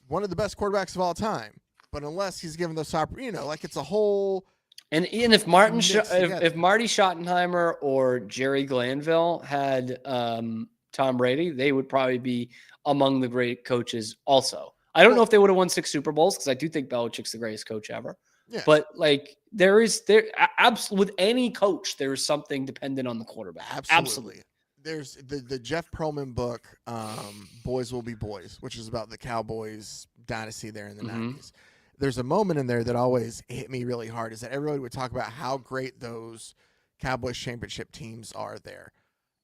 one of the best quarterbacks of all time, but unless he's given those it's a whole. And if Marty Schottenheimer or Jerry Glanville had Tom Brady, they would probably be among the great coaches also. I don't know if they would have won 6 Super Bowls, because I do think Belichick's the greatest coach ever. Yeah. But like with any coach, there is something dependent on the quarterback. Absolutely. There's the Jeff Pearlman book, Boys Will Be Boys, which is about the Cowboys dynasty there in the 90s. There's a moment in there that always hit me really hard, is that everybody would talk about how great those Cowboys championship teams are there.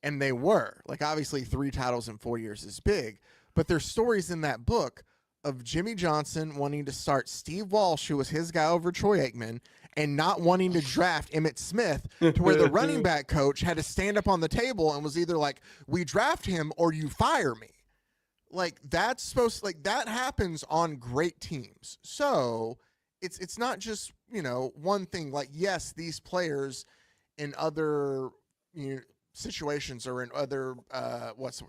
And they were. Like, obviously 3 titles in 4 years is big, but there's stories in that book of Jimmy Johnson wanting to start Steve Walsh, who was his guy over Troy Aikman, and not wanting to draft Emmitt Smith, to where the running back coach had to stand up on the table and was either like, we draft him or you fire me. Like, that's supposed, like, that happens on great teams. So it's not just, one thing. Like, yes, these players in other situations or in other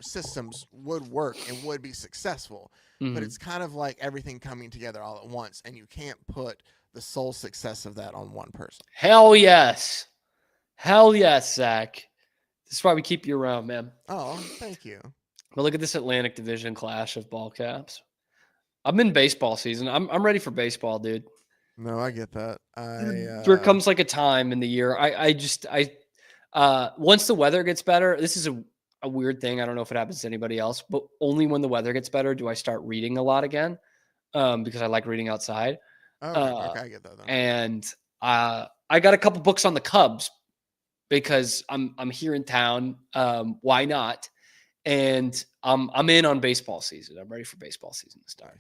systems would work and would be successful. But it's kind of like everything coming together all at once, and you can't put the sole success of that on one person. Hell yes. Hell yes, Zach. This is why we keep you around, man. Oh, thank you. But look at this Atlantic Division clash of ball caps. I'm in baseball season. I'm ready for baseball, dude. No, I get that. There comes like a time in the year. Once the weather gets better, this is a weird thing. I don't know if it happens to anybody else, but only when the weather gets better do I start reading a lot again, because I like reading outside. Okay, I get that. And I got a couple books on the Cubs because I'm here in town. Why not? And I'm in on baseball season. I'm ready for baseball season to start.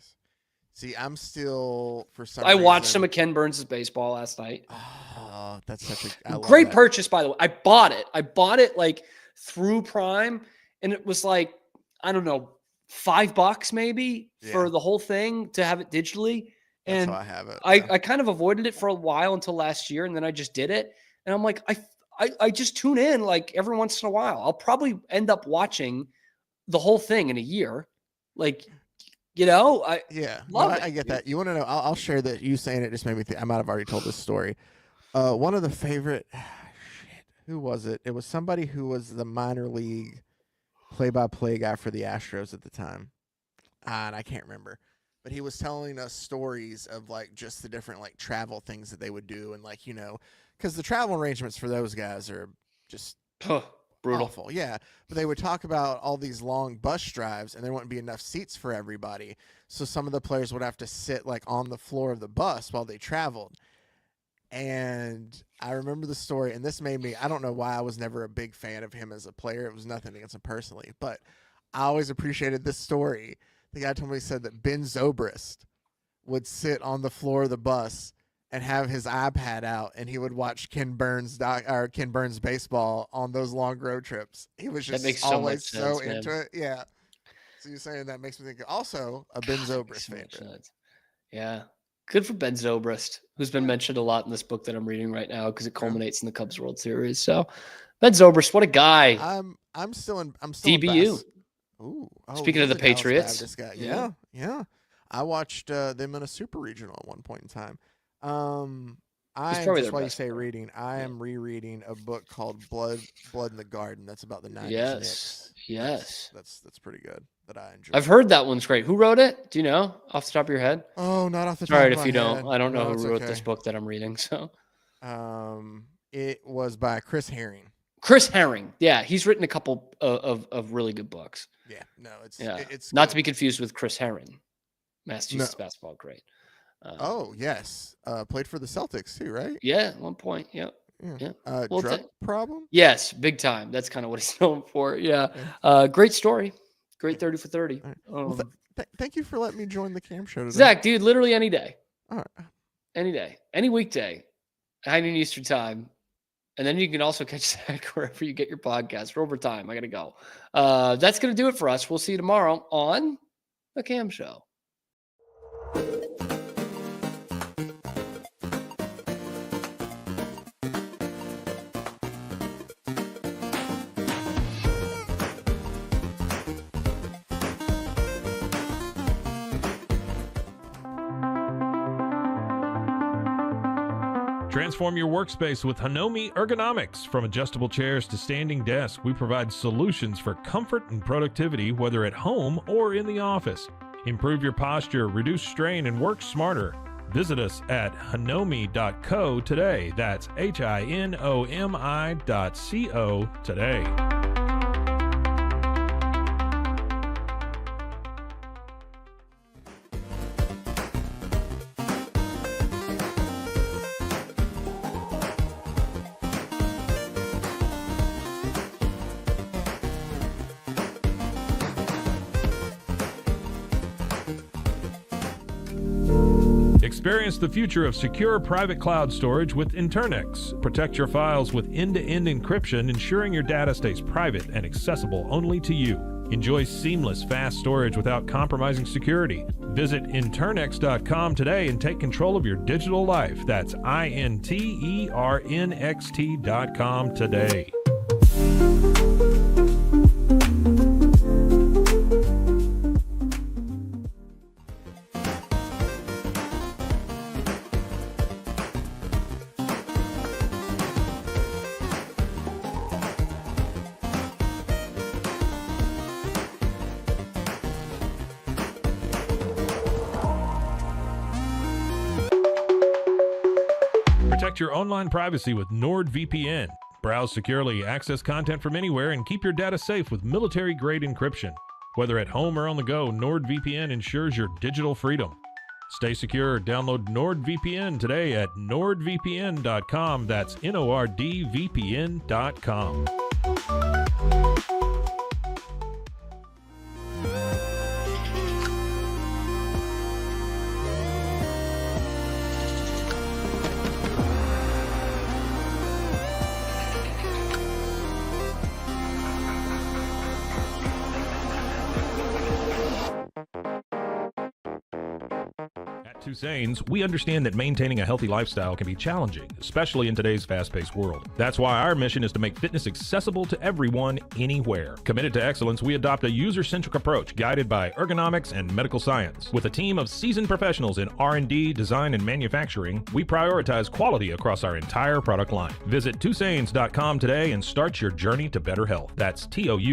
See, I'm still for some. I watched some of Ken Burns' baseball last night. Oh, that's such a great purchase, by the way. I bought it like through Prime, and it was like, I don't know, $5 maybe for the whole thing to have it digitally. And that's how I have it. I kind of avoided it for a while until last year, and then I just did it. And I'm like, I just tune in like every once in a while. I'll probably end up watching the whole thing in a year. Like, you know, I get that. You want to know? I'll share that. You saying it just made me think. I might have already told this story. One of the favorite. Who was it? It was somebody who was the minor league play-by-play guy for the Astros at the time, and I can't remember. But he was telling us stories of like just the different like travel things that they would do, and like, you know, because the travel arrangements for those guys are just brutal. Awful. Yeah. But they would talk about all these long bus drives, and there wouldn't be enough seats for everybody. So some of the players would have to sit like on the floor of the bus while they traveled. And I remember the story, and this made me, I don't know why I was never a big fan of him as a player. It was nothing against him personally, but I always appreciated this story. The guy told me, he said that Ben Zobrist would sit on the floor of the bus and have his iPad out, and he would watch Ken Burns baseball on those long road trips. He was just always so into it. Yeah. So you're saying that makes me think also a Ben Zobrist fan. Yeah. Good for Ben Zobrist, who's been mentioned a lot in this book that I'm reading right now because it culminates in the Cubs World Series. So Ben Zobrist, what a guy. I'm still DBU. Ooh. Speaking of the Patriots. This guy. Yeah. I watched them in a super regional at one point in time. Just why you say reading. I am rereading a book called Blood in the Garden. That's about the 90s Knicks. Yes. That's pretty good. That I enjoy. I've heard that one's great. Who wrote it? Do you know off the top of your head? Oh, not off the top of my head. Sorry if you don't. I don't know who wrote this book that I'm reading. So, it was by Chris Herring. Chris Herring. Yeah, he's written a couple of really good books. Yeah. No, it's not to be confused with Chris Herring, Massachusetts basketball great. Yes. Played for the Celtics too, right? Yeah, at one point. Yep. Yeah. Drug problem? Yes, big time. That's kind of what he's known for. Yeah. Great story. Great 30 for 30. Right. Well, thank you for letting me join the Cam Show today. Zach, dude, literally any day. All right. Any day. Any weekday. 9 Eastern time. And then you can also catch Zach wherever you get your podcast. For overtime. I got to go. That's going to do it for us. We'll see you tomorrow on the Cam Show. Transform your workspace with Hanomi Ergonomics. From adjustable chairs to standing desks, we provide solutions for comfort and productivity, whether at home or in the office. Improve your posture, reduce strain, and work smarter. Visit us at hanomi.co today. That's HINOMI.co today. Experience the future of secure private cloud storage with Internex. Protect your files with end-to-end encryption, ensuring your data stays private and accessible only to you. Enjoy seamless, fast storage without compromising security. Visit Internex.com today and take control of your digital life. That's INTERNXT.com today. Protect your online privacy with NordVPN. Browse securely, access content from anywhere, and keep your data safe with military-grade encryption. Whether at home or on the go, NordVPN ensures your digital freedom. Stay secure. Download NordVPN today at nordvpn.com. That's NORDVPN.com. Tusains, we understand that maintaining a healthy lifestyle can be challenging, especially in today's fast-paced world. That's why our mission is to make fitness accessible to everyone, anywhere. Committed to excellence, we adopt a user-centric approach guided by ergonomics and medical science. With a team of seasoned professionals in R&D, design, and manufacturing, we prioritize quality across our entire product line. Visit Tusains.com today and start your journey to better health. That's TOUSAINS.com.